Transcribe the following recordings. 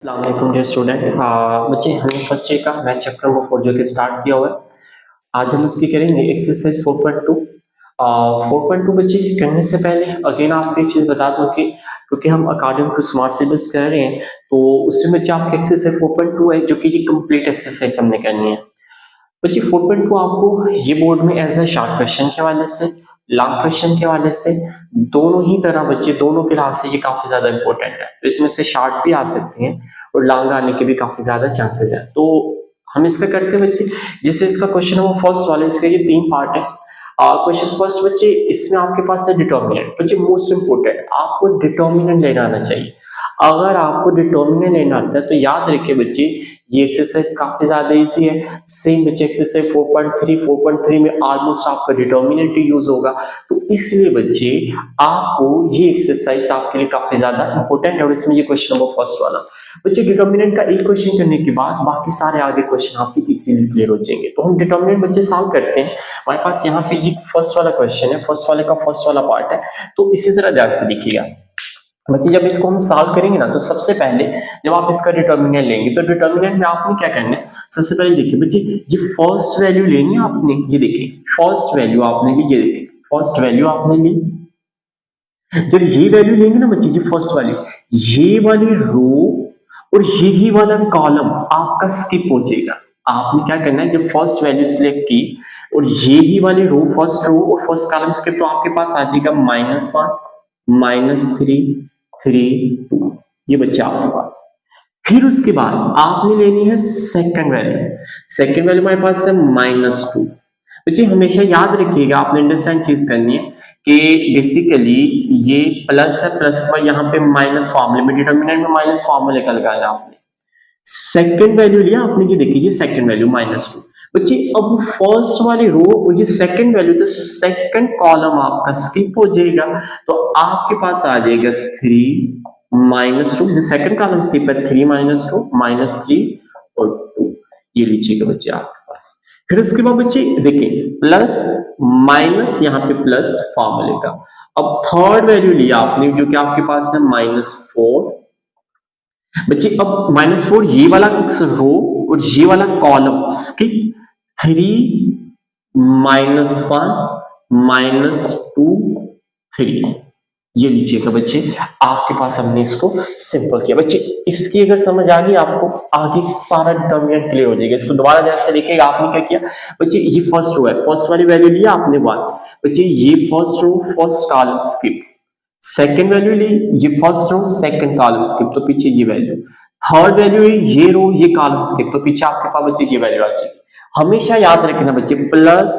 अस्सलाम वालेकुम dear student. बच्चे हमने फर्स्ट ईयर का मैथ चैप्टर नंबर 4 जो कि स्टार्ट किया हुआ है। आज हम उसकी करेंगे एक्सरसाइज 4.2। 4.2 बच्चे करने से पहले अगेन आपको एक चीज़ बता दूं कि क्योंकि हम अकॉर्डिंग टू स्मार्ट सिलेबस कर रहे हैं, तो उससे बच्चे आपकी एक्सरसाइज 4.2 है जो कि ये कंप्लीट एक्सरसाइज हमने करनी है। बच्चे 4.2 आपको ये बोर्ड में एज अ शॉर्ट क्वेश्चन के हवाले से, लॉन्ग क्वेश्चन के हवाले से, दोनों ही तरह बच्चे दोनों के लिहाज से ये काफी ज्यादा इंपॉर्टेंट है। तो इसमें से शॉर्ट भी आ सकती हैं और लॉन्ग आने के भी काफी ज्यादा चांसेस हैं। तो हम इसका करते हैं बच्चे। जैसे इसका क्वेश्चन नंबर फर्स्ट वाला, इसका ये 3 पार्ट है। क्वेश्चन फर्स्ट बच्चे, इसमें आपके पास है डिटर्मिनेंट। बच्चे मोस्ट इंपोर्टेंट, आपको डिटर्मिनेंट लेना आना चाहिए। अगर आपको डिटर्मिनेंट लेना आता है तो याद रखिए बच्चे, ये एक्सरसाइज काफी ज्यादा इजी है। सेम बच्चे एक्सरसाइज 4.3 में ऑलमोस्ट आपका डिटर्मिनेंट यूज होगा। तो इसलिए बच्चे आपको ये एक्सरसाइज आपके लिए काफी ज्यादा इंपॉर्टेंट है। और इसमें ये क्वेश्चन नंबर फर्स्ट वाला बच्चे, डिटर्मिनेंट का एक क्वेश्चन करने के बाद बाकी सारे आगे क्वेश्चन आपके इजीली क्लियर हो जाएंगे। तो हम डिटर्मिनेंट बच्चे सॉल्व करते हैं। हमारे पास यहाँ पे ये फर्स्ट वाला क्वेश्चन है, फर्स्ट वाले का फर्स्ट वाला पार्ट है। तो इसी तरह ध्यान से देखिएगा बच्चे, जब इसको हम सॉल्व करेंगे ना, तो सबसे पहले जब आप इसका डिटर्मिनेंट लेंगे तो डिटर्मिनेंट में आपने क्या करना है। सबसे पहले देखिए बच्चे, ये फर्स्ट वैल्यू लेनी है आपने। ये देखिए फर्स्ट वैल्यू आपने ली, ये देखिए फर्स्ट वैल्यू आपने ली। जब ये वैल्यू लेंगे ना बच्चे, ये फर्स्ट वाली, ये वाली रो और यही वाला कॉलम आपका स्किप हो जाएगा। आपने क्या करना है, जब फर्स्ट वैल्यू सिलेक्ट की और यही वाली रो, फर्स्ट रो और फर्स्ट कॉलम स्किप, तो आपके पास आ जाएगा -1, -3, 3, 2। ये बच्चा आपके पास। फिर उसके बाद आपने लेनी है सेकंड वैल्यू। सेकंड वैल्यू हमारे पास है -2। बच्चे हमेशा याद रखिएगा, आपने अंडरस्टैंड चीज करनी है कि बेसिकली ये प्लस है, प्लस का यहाँ पे माइनस फॉर्मूले में, डिटर्मिनेंट में माइनस फॉर्मूले का लगाना आपने। सेकंड वैल्यू लिया आपने, ये देखिए ये सेकंड वैल्यू -2। बच्चे अब फर्स्ट वाली रो और ये सेकंड वैल्यू, तो सेकंड कॉलम आपका स्किप हो जाएगा। तो आपके पास आ जाएगा 3 -2। सेकंड कॉलम स्किप है, 3 -2 -3 और 2। ये लीजिएगा बच्चे आपके पास। फिर उसके बाद बच्चे देखिए प्लस माइनस, यहाँ पे प्लस फॉर्मूले का। अब थर्ड वैल्यू लिया आपने जो कि आपके पास है -4। बच्चे अब -4 ये वाला रो और ये वाला कॉलम स्किप, 3 -1 -2 3। ये लीजिएगा बच्चे, आपके पास हमने इसको सिंपल किया। बच्चे इसकी अगर समझ आ गई आपको, आगे सारा डिटर्मिनेंट क्लियर हो जाएगा। इसको दोबारा ध्यान से देखिएगा, आपने क्या किया बच्चे, ये फर्स्ट रो है, फर्स्ट वाली वैल्यू लिया आपने 1। बच्चे ये first row first column skip, second value ली, ये first row second column skip, तो पीछे ये वैल्यू। थर्ड वैल्यू है ये रो ये कॉलम स्किप, तो पीछे आपके पास बच्चे ये वैल्यू आ जाएगी। हमेशा याद रखना बच्चे, प्लस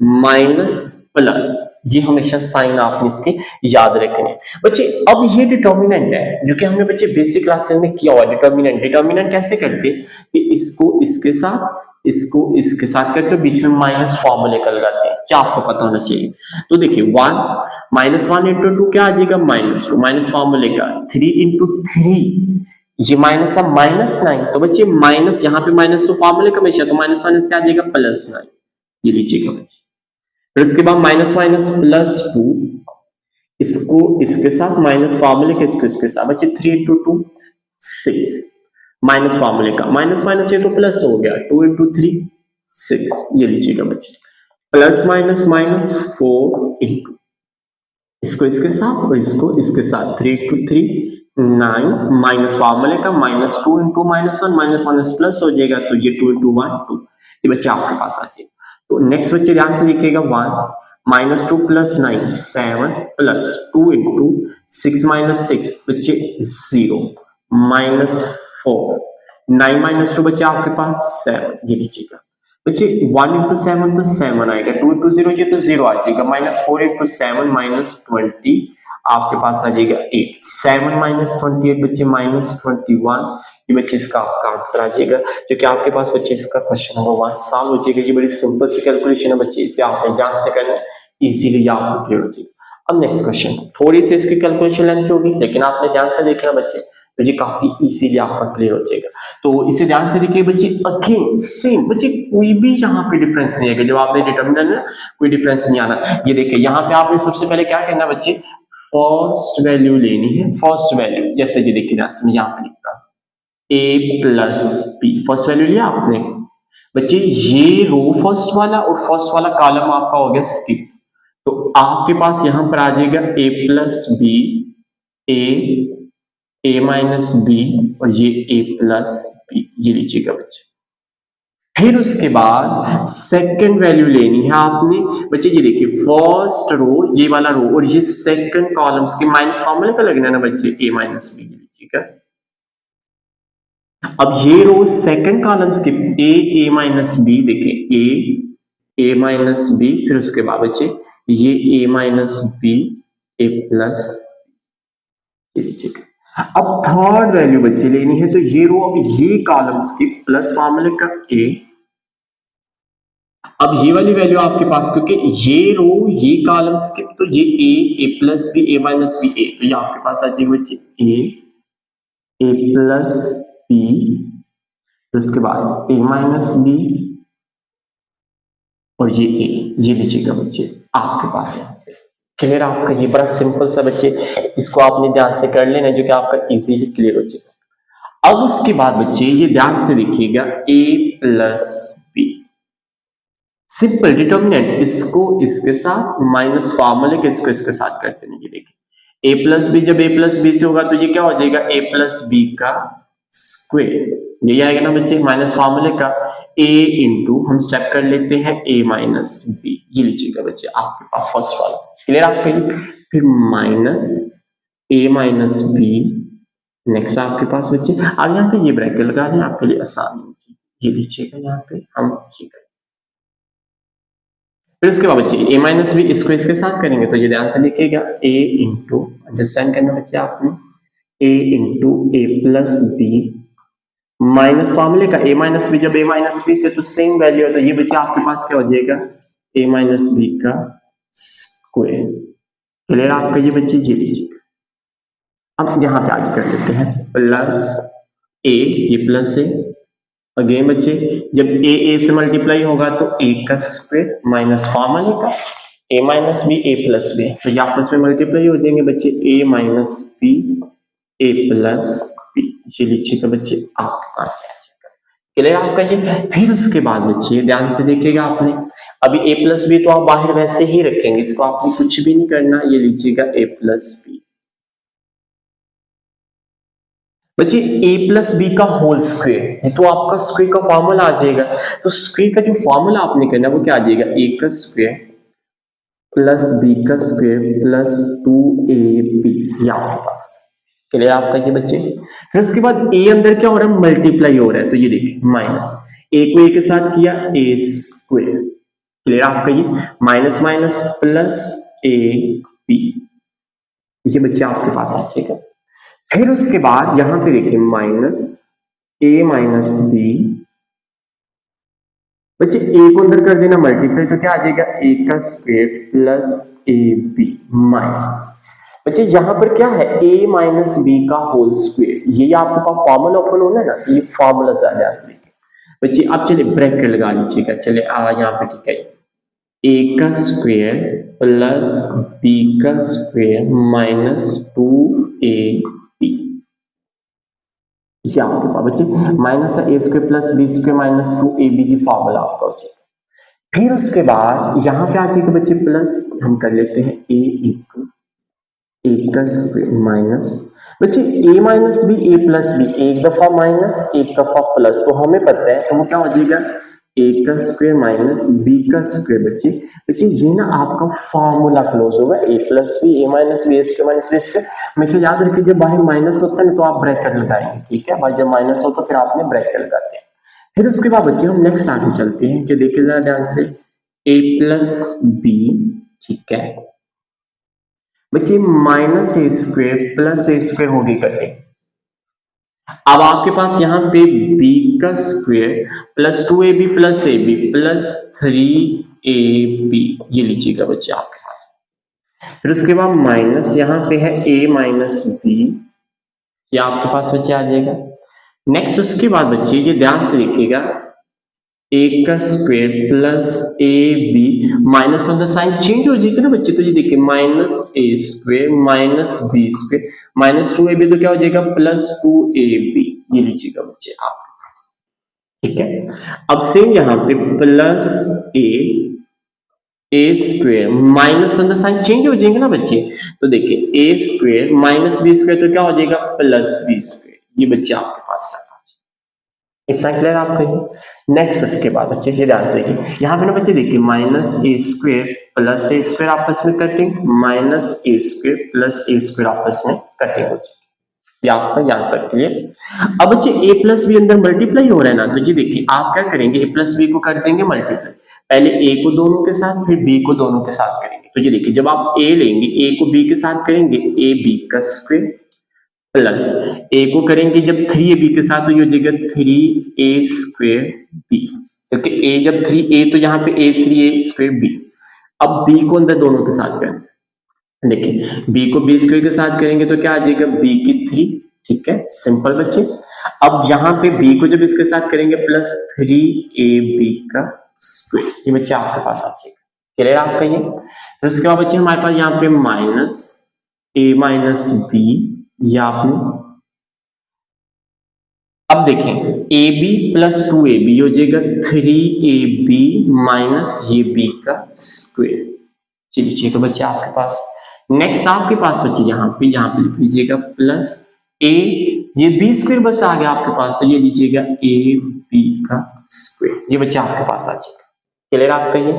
माइनस प्लस, ये हमेशा साइन आपने इसके याद रखने हैं। बच्चे अब ये डिटर्मिनेंट है जो कि हमने बच्चे बेसिक क्लासेस में किया हुआ है। डिटर्मिनेंट डिटर्मिनेंट कैसे करते हैं कि इसको इसके साथ, इसको इसके साथ करके बीच में माइनस फॉर्मूले का लगाते हैं, क्या आपको पता होना चाहिए। तो देखिए 1 -1 इंटू 2 क्या आ जाएगा, -2 माइनस फॉर्मूले का, 3 इंटू 3 ये माइनस है -9। तो बच्चे माइनस, यहाँ पे माइनस तो फॉर्मूले का हमेशा, तो माइनस माइनस क्या आ जाएगा, +9। ये लीजिएगा बच्चे। फिर उसके बाद माइनस माइनस +2, इसको इसके साथ माइनस फॉर्मूले का, इसको इसके साथ। बच्चे 3 इंटू 2 6 माइनस फॉर्मूले का, माइनस माइनस ये तो प्लस हो गया, 2 इंटू 3 6। ये लीजिएगा बच्चे, प्लस माइनस माइनस 4 इंटू, इसको इसके साथ और इसको इसके साथ, 3 इंटू 3 9 माइनस फॉर्मूले का, -2 इंटू -1 माइनस माइनस प्लस हो जाएगा, तो ये 2 इंटू 1 2। ये बच्चे आपके पास आ जाएगा। तो नेक्स्ट बच्चे ध्यान से देखिएगा, 1 -2 + 9 7 प्लस 2 इंटू 6 - 6 बच्चे 0 -4 9 - 2 बच्चे आपके पास 7। ये लीजिएगा बच्चे, 1 इंटू 7 तो 7 आएगा, 2 इंटू 0 ये तो 0 आ जाएगा, -4 इंटू 7 -20 आपके पास आ जाएगा 8। 7 -28 बच्चे -21। ये बच्चे इसका आपका आंसर आ जाएगा, जो कि आपके पास बच्चे इसका क्वेश्चन नंबर 1 सॉल्व हो जाएगा। ये बड़ी सिंपल सी कैलकुलेशन है बच्चे, इसे आपने ध्यान से करना है, इजीली आपको क्लियर हो जाएगा। अब नेक्स्ट क्वेश्चन, थोड़ी सी इसकी कैलकुलेशन लेंथ होगी, लेकिन आपने ध्यान से देखना बच्चे, तो ये काफी इजीली आपका क्लियर हो जाएगा। तो इसे ध्यान से देखिए बच्चे, अगेन सेम बच्चे, कोई भी यहाँ पे डिफरेंस नहीं है। जब आपने डिटर्मिनेंट है कोई डिफरेंस नहीं आना। ये देखिए यहाँ पे आपने सबसे पहले क्या करना बच्चे, फर्स्ट वैल्यू लेनी है, फर्स्ट वैल्यू। जैसे ये देखिए ध्यान से मैं यहाँ पे लिखता हूँ, ए प्लस बी, फर्स्ट वैल्यू लिया आपने बच्चे, ये रो फर्स्ट वाला और फर्स्ट वाला कॉलम आपका हो गया स्किप, तो आपके पास यहां पर आ जाएगा ए प्लस बी, ए माइनस बी और ये ए प्लस बी, ये लीजिएगा बच्चे। फिर उसके बाद सेकंड वैल्यू लेनी है आपने बच्चे, ये देखिए फर्स्ट रो ये वाला रो और ये सेकंड कॉलम्स के माइनस फॉर्मूले का लगना है ना बच्चे, ए माइनस बी, ठीक है। अब ये रो सेकंड कॉलम्स के ए माइनस बी, देखिए ए माइनस बी, फिर उसके बाद बच्चे ये ए माइनस बी, ए प्लस, ठीक है। अब थर्ड वैल्यू बच्चे लेनी है, तो ये रो अब ये कॉलम्स की प्लस फॉर्मूले का ए, अब ये वाली वैल्यू आपके पास, क्योंकि ये रो ये कॉलम्स की, तो ये ए प्लस बी, ए माइनस बी, ए, तो ये आपके पास आ जाएगा बच्चे ए प्लस बी, उसके बाद ए माइनस बी और ये ए, ये लीजिएगा बच्चे आपके पास है। क्लियर आपका, ये बड़ा सिंपल सा बच्चे, इसको आपने ध्यान से कर लेना जो कि आपका इजीली क्लियर हो जाएगा। अब उसके बाद बच्चे ये ध्यान से देखिएगा ए प्लस बी, सिंपल डिटर्मिनेंट, इसको इसके साथ माइनस फॉर्मूले के इसको इसके साथ करते हैं। ये देखिए ए प्लस बी, जब ए प्लस बी से होगा तो ये क्या हो जाएगा, ए प्लस बी का स्क्वायर, यही आएगा ना बच्चे माइनस फॉर्मूले का a इंटू, हम स्टेप कर लेते हैं a माइनस बी, ये लीजिएगा बच्चे आपके पास फर्स्ट वाला। क्लियर आपके लिए, फिर minus a minus B, next आपके पास बच्चे अब यहाँ पे ये ब्रैकेट लगा रहे हैं आपके लिए आसान होगी, ये लीजिएगा यहाँ पे हम ये करें। फिर उसके बाद बच्चे a माइनस बी, इसको इसके साथ करेंगे तो ये ध्यान से देखिएगा a इंटू, अंडरस्टैंड करना बच्चे आपने, a into A plus B, minus फॉर्मूले का ए माइनस बी, जब ए माइनस बी से तो सेम वैल्यू है, तो ये बच्चे आपके पास क्या हो जाएगा, ए माइनस बी का स्क्वायर। क्लियर आपका, ये बच्चे ये लीजिए। अब यहां पे आगे कर लेते हैं, प्लस ए, ये प्लस है अगेन बच्चे, जब ए से मल्टीप्लाई होगा तो ए का स्क्वायर माइनस फॉर्मूले का ए माइनस बी, ए प्लस बी, तो ये आपस में मल्टीप्लाई हो जाएंगे बच्चे, ए माइनस बी, ए प्लस बी, ये लीजिएगा बच्चे आपके पास आ जाएगा। क्लियर आपका ये। फिर उसके बाद बच्चे ध्यान से देखिएगा आपने, अभी ए प्लस बी तो आप बाहर वैसे ही रखेंगे, इसको आपने कुछ भी नहीं करना, ये लीजिएगा ए प्लस बी बच्चे, ए प्लस बी का होल स्क्वायर, ये तो आपका स्क्वायर का फॉर्मूला आ जाएगा, तो स्क्वायर का जो फॉर्मूला आपने करना वो क्या आ जाएगा, ए का स्क्वायर प्लस बी का स्क्वायर प्लस 2ab, ये आपके पास। क्लियर आपका ये बच्चे। फिर उसके बाद a अंदर क्या हो रहा है, मल्टीप्लाई हो रहा है, तो ये देखिए माइनस a को a के साथ किया a स्क्वायर। क्लियर आपका ये, माइनस माइनस प्लस ab, ये बच्चे आपके पास आ जाएगा। फिर उसके बाद यहां पे देखिए माइनस a माइनस बी, बच्चे a को अंदर कर देना मल्टीप्लाई, तो क्या आ जाएगा a का स्क्वायर प्लस ab माइनस, बच्चे यहाँ पर क्या है, a माइनस बी का होल स्क्वायर, ये आपके पास फॉर्मूला ओपन होना है ना, ये फॉर्मूला आ जाए बच्चे। अब चलिए ब्रैकेट लगा लीजिएगा, चले यहाँ पे ठीक है, a का स्क्वायर प्लस b का स्क्वायर माइनस 2ab, ये आपके पास बच्चे minus a square plus b square minus 2ab की फॉर्मूला आपका हो जाएगा। फिर उसके बाद यहाँ पे आ जाएगा बच्चे प्लस, हम कर लेते हैं a इंटू ए का स्क्वायर माइनस, बच्चे ए माइनस बी, ए प्लस बी, एक दफा माइनस एक दफा प्लस, तो हमें पता है तो वो क्या हो जाएगा, ए का स्क्वायर माइनस बी का स्क्वायर। बच्चे ये ना आपका फॉर्मूला क्लोज होगा, ए प्लस बी, ए माइनस बी, ए स्क्वायर माइनस बी स्क्वायर। हमेशा याद रखिए जब बाहर माइनस होता है ना तो आप ब्रैकेट लगाएंगे, ठीक है भाई, जब माइनस हो तो फिर आपने ब्रैकेट लगाते हैं। फिर उसके बाद बच्चे हम नेक्स्ट आगे चलते हैं, कि देखिए जरा ध्यान से, ए प्लस बी, ठीक है बच्चे, माइनस ए स्क्वायर प्लस ए स्क्वायर होगी करके, अब आपके पास यहाँ पे b का square plus 2ab plus ab plus 3ab, ये लीजिएगा बच्चे आपके पास। फिर उसके बाद माइनस यहाँ पे है a माइनस बी, ये आपके पास बच्चे आ जाएगा। नेक्स्ट उसके बाद बच्चे ये ध्यान से देखिएगा, a का square plus ab minus on the sign change हो जाएगा ना बच्चे, तो ये देखिए minus a square minus b square minus 2ab, तो क्या हो जाएगा प्लस 2ab, ये लीजिएगा बच्चे आपके पास, ठीक है। अब सेम यहाँ पे plus A square minus one, sign change हो जाएंगे ना बच्चे, तो देखिए A square minus B square तो क्या हो जाएगा प्लस बी स्क्वेयर, ये बच्चे आपके पास रखा। इतना क्लियर आपका ये। नेक्स्ट उसके बाद बच्चे ये ध्यान से देखिए, यहाँ पे ना बच्चे देखिए minus A square plus A square आपस में cutting, minus A square plus A square आपस में कटिंग हो जाएगी, ये आपका यहाँ तक क्लियर। अब बच्चे a प्लस बी अंदर मल्टीप्लाई हो रहा है ना, तो जी देखिए आप क्या करेंगे a प्लस बी को कर देंगे मल्टीप्लाई, पहले a को दोनों के साथ फिर b को दोनों के साथ करेंगे, तो ये देखिए जब आप a लेंगे a को b के साथ करेंगे a b का स्क्वायर प्लस a को करेंगे जब 3ab के साथ तो ये हो जाएगा 3a स्क्वायर b, क्योंकि a जब 3a तो यहाँ पे a 3a स्क्वायर b। अब b को अंदर दोनों के साथ करें, देखिए b को b स्क्वायर के साथ करेंगे तो क्या आ जाएगा b की 3, ठीक है सिंपल बच्चे। अब यहाँ पे b को जब इसके साथ करेंगे प्लस 3ab का स्क्वायर, ये बच्चे आपके पास आ जाएगा, क्लियर आपका ये। तो उसके बाद बच्चे हमारे पास यहाँ पे माइनस a माइनस b, या आपने अब देखें ए बी प्लस 2ab हो जाएगा 3ab माइनस ये b का स्क्वायर, चलिए तो बच्चे आपके पास। नेक्स्ट आपके पास बच्चे यहाँ पे लिख लीजिएगा प्लस a, ये b स्क्वायर बस आ गया आपके पास, तो ये लीजिएगा ए बी का स्क्वायर, ये बच्चे आपके पास आ जाएगा, क्लियर आपका ये।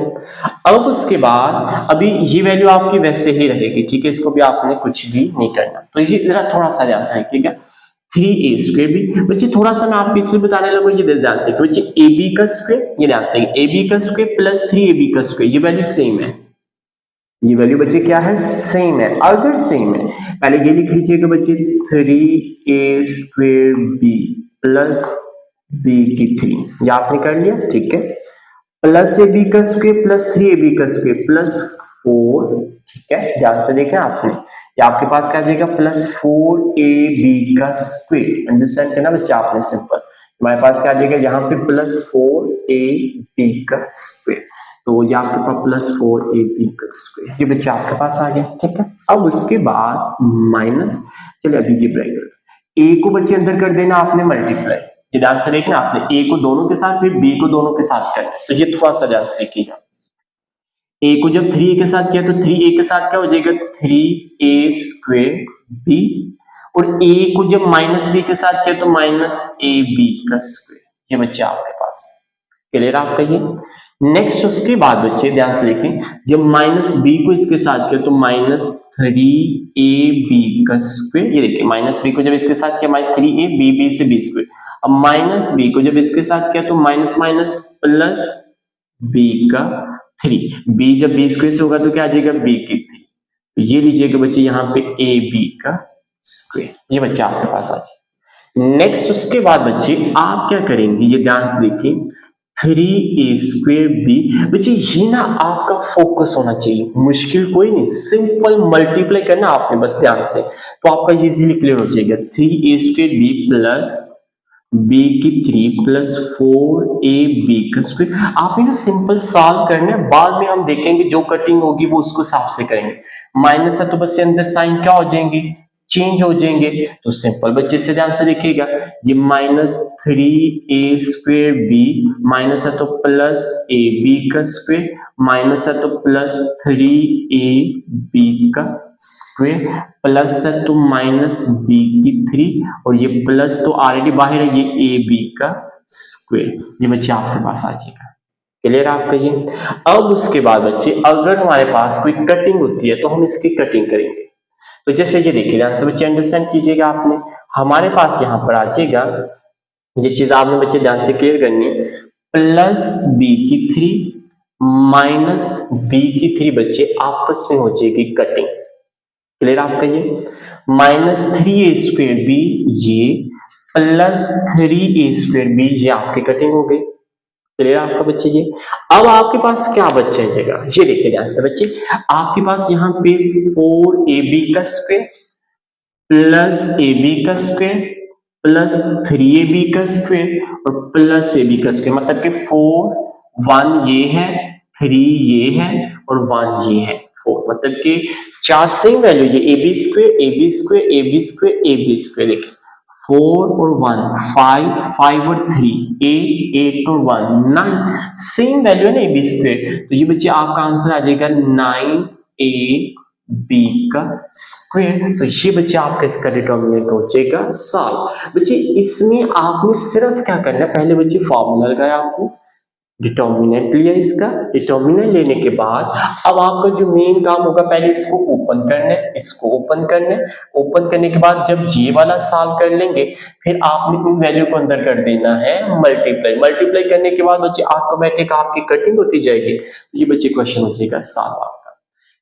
अब उसके बाद अभी ये वैल्यू आपकी वैसे ही रहेगी, ठीक है, इसको भी आपने कुछ भी नहीं करना, तो ये जरा थोड़ा सा ध्यान से रखिएगा 3a स्क्वायर भी बच्चे, थोड़ा सा मैं आपको इसलिए बताने लगा ये ध्यान से बच्चे ab का स्क्वायर, ये ध्यान से ab का स्क्वायर प्लस 3ab का स्क्वायर, ये वैल्यू सेम है, ये वैल्यू बच्चे क्या है सेम है। अगर सेम है पहले ये लिख लीजिएगा बच्चे 3a square b plus b की 3, ये आपने कर लिया, ठीक है, प्लस ए बी का स्क्वायर प्लस 3ab का स्क्वायर प्लस 4, ठीक है, ध्यान से देखें आपने, ये आपके पास क्या देगा प्लस 4ab का स्क्वायर, अंडरस्टैंड करना बच्चे आपने सिंपल, हमारे पास क्या देगा यहाँ पे प्लस 4ab का स्क्वायर, तो ये आपके पास प्लस 4ab का स्क्वायर, ये बच्चे आपके पास आ गया, ठीक है। अब उसके बाद माइनस, चलिए अभी ये ब्रैकेट a को बच्चे अंदर कर देना आपने मल्टीप्लाई, ये ध्यान से देखना आपने a को दोनों के साथ फिर b को दोनों के साथ करना, तो ये थोड़ा सा ध्यान से देखिएगा, a को जब 3a के साथ किया तो 3a के साथ क्या हो जाएगा 3a स्क्वायर b, और a को जब माइनस b के साथ किया तो माइनस ab का स्क्वायर, ये बच्चे आपके पास, क्लियर आपका ये। नेक्स्ट उसके बाद बच्चे ध्यान से देखें, जब माइनस b को इसके साथ किया तो माइनस 3ab का स्क्वायर, ये देखिए माइनस b को जब इसके साथ किया माइनस 3ab b से b स्क्वायर, अब माइनस b को जब इसके साथ किया तो माइनस माइनस प्लस b का 3, b जब b स्क्वायर से होगा तो क्या आ जाएगा b की 3, तो ये लीजिएगा बच्चे यहाँ पे ab का स्क्वायर, ये बच्चे आपके पास आ जाए। नेक्स्ट उसके बाद बच्चे आप क्या करेंगे, ये ध्यान से देखिए 3a स्क्वायर b, बच्चे ये ना आपका फोकस होना चाहिए, मुश्किल कोई नहीं, सिंपल मल्टीप्लाई करना आपने बस ध्यान से, तो आपका इजीली क्लियर हो जाएगा 3a square b plus b की 3 प्लस 4ab का स्क्वायर, आप ना सिंपल सॉल्व करना है, बाद में हम देखेंगे जो कटिंग होगी वो उसको हिसाब से करेंगे, माइनस है तो बस अंदर साइन क्या हो जाएंगे चेंज हो जाएंगे, तो सिंपल बच्चे से ध्यान से देखिएगा, ये minus 3a square b minus है तो प्लस ab का स्क्वायर, माइनस है तो प्लस 3ab का स्क्वायर, प्लस है तो माइनस b की 3, और ये प्लस तो ऑलरेडी बाहर है, ये ab का स्क्वायर, ये बच्चे आपके पास आ जाएगा, क्लियर आपका ये। अब उसके बाद बच्चे अगर हमारे पास कोई कटिंग होती है तो हम इसकी कटिंग करेंगे, तो जैसे ये देखिए ध्यान से बच्चे अंडरस्टैंड कीजिएगा आपने, हमारे पास यहाँ पर आ जाएगा, ये चीज आपने बच्चे ध्यान से क्लियर करनी है, प्लस b की 3 माइनस b की 3 बच्चे आपस में हो जाएगी कटिंग, क्लियर आपका ये, माइनस 3a स्क्वायर b ये प्लस 3a स्क्वायर b ये आपकी कटिंग हो गई, क्लियर आपका बच्चे जी। अब आपके पास क्या बच्चा है जगह, ये देखिए ध्यान से बच्चे, आपके पास यहाँ पे 4ab का स्क्वायर प्लस ab का स्क्वायर प्लस 3ab का स्क्वायर और प्लस ab का स्क्वायर, मतलब कि 4 1 ये है 3 ये है और 1 ये है 4, मतलब कि 4 सेम वैल्यू, ये ab square ab square ab square ab square, देखिए 4 और 1 5, 5 और 3 8, 8 और 1 9, सेम वैल्यू है ना बी स्क्वायर, तो ये बच्चे आपका आंसर आ जाएगा 9a बी का स्क्वायर। तो ये बच्चे आपका इसका डिटर्मिनेंट हो जाएगा 7। बच्चे इसमें आपने सिर्फ क्या करना है, पहले बच्चे फॉर्मूला लगाया आपको, डिटर्मिनेंट लिया इसका, डिटर्मिनेंट लेने के बाद अब आपका जो मेन काम होगा, पहले इसको ओपन करना है, इसको ओपन करना है, ओपन करने के बाद जब ये वाला सॉल्व कर लेंगे, फिर आपने इन वैल्यू को अंदर कर देना है मल्टीप्लाई, मल्टीप्लाई करने के बाद बच्चे ऑटोमेटिक आपकी कटिंग होती जाएगी। ये बच्चे क्वेश्चन हो जाएगा 7 आपका।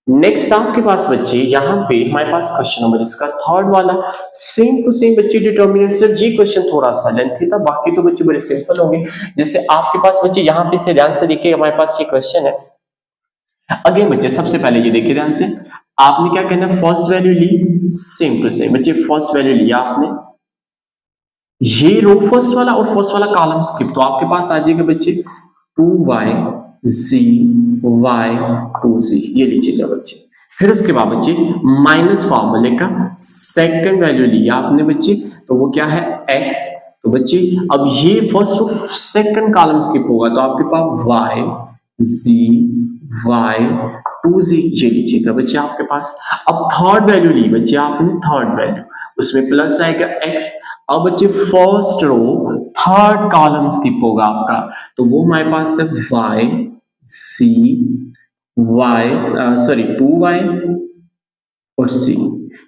नेक्स्ट आपके पास बच्चे यहाँ पे हमारे पास क्वेश्चन नंबर इसका थर्ड वाला, सेम टू सेम बच्चे डिटर्मिनेंट। सिर्फ ये क्वेश्चन थोड़ा सा लेंथी था, बाकी तो बच्चे बड़े सिंपल होंगे। जैसे आपके पास बच्चे यहाँ पे से ध्यान से देखिए, हमारे पास ये क्वेश्चन है। अगेन बच्चे सबसे पहले ये देखिए ध्यान से, आपने क्या करना है, फर्स्ट वैल्यू ली, सेम टू सेम बच्चे फर्स्ट वैल्यू लिया आपने, ये रो फर्स्ट वाला और फर्स्ट वाला कॉलम स्किप, तो आपके पास आ जाएगा बच्चे 2y z y 2z, ये लीजिएगा बच्चे। फिर उसके बाद बच्चे माइनस फॉर्मूले का सेकंड वैल्यू लिया आपने बच्चे, तो वो क्या है x, तो बच्चे अब ये फर्स्ट और सेकंड कॉलम स्किप होगा, तो आपके पास y z y 2z, ये लीजिएगा बच्चे आपके पास। अब थर्ड वैल्यू ली बच्चे आपने, थर्ड वैल्यू उसमें प्लस आएगा x। अब बच्चे first row third column skip होगा आपका, तो वो हमारे पास है y c y sorry 2y और c।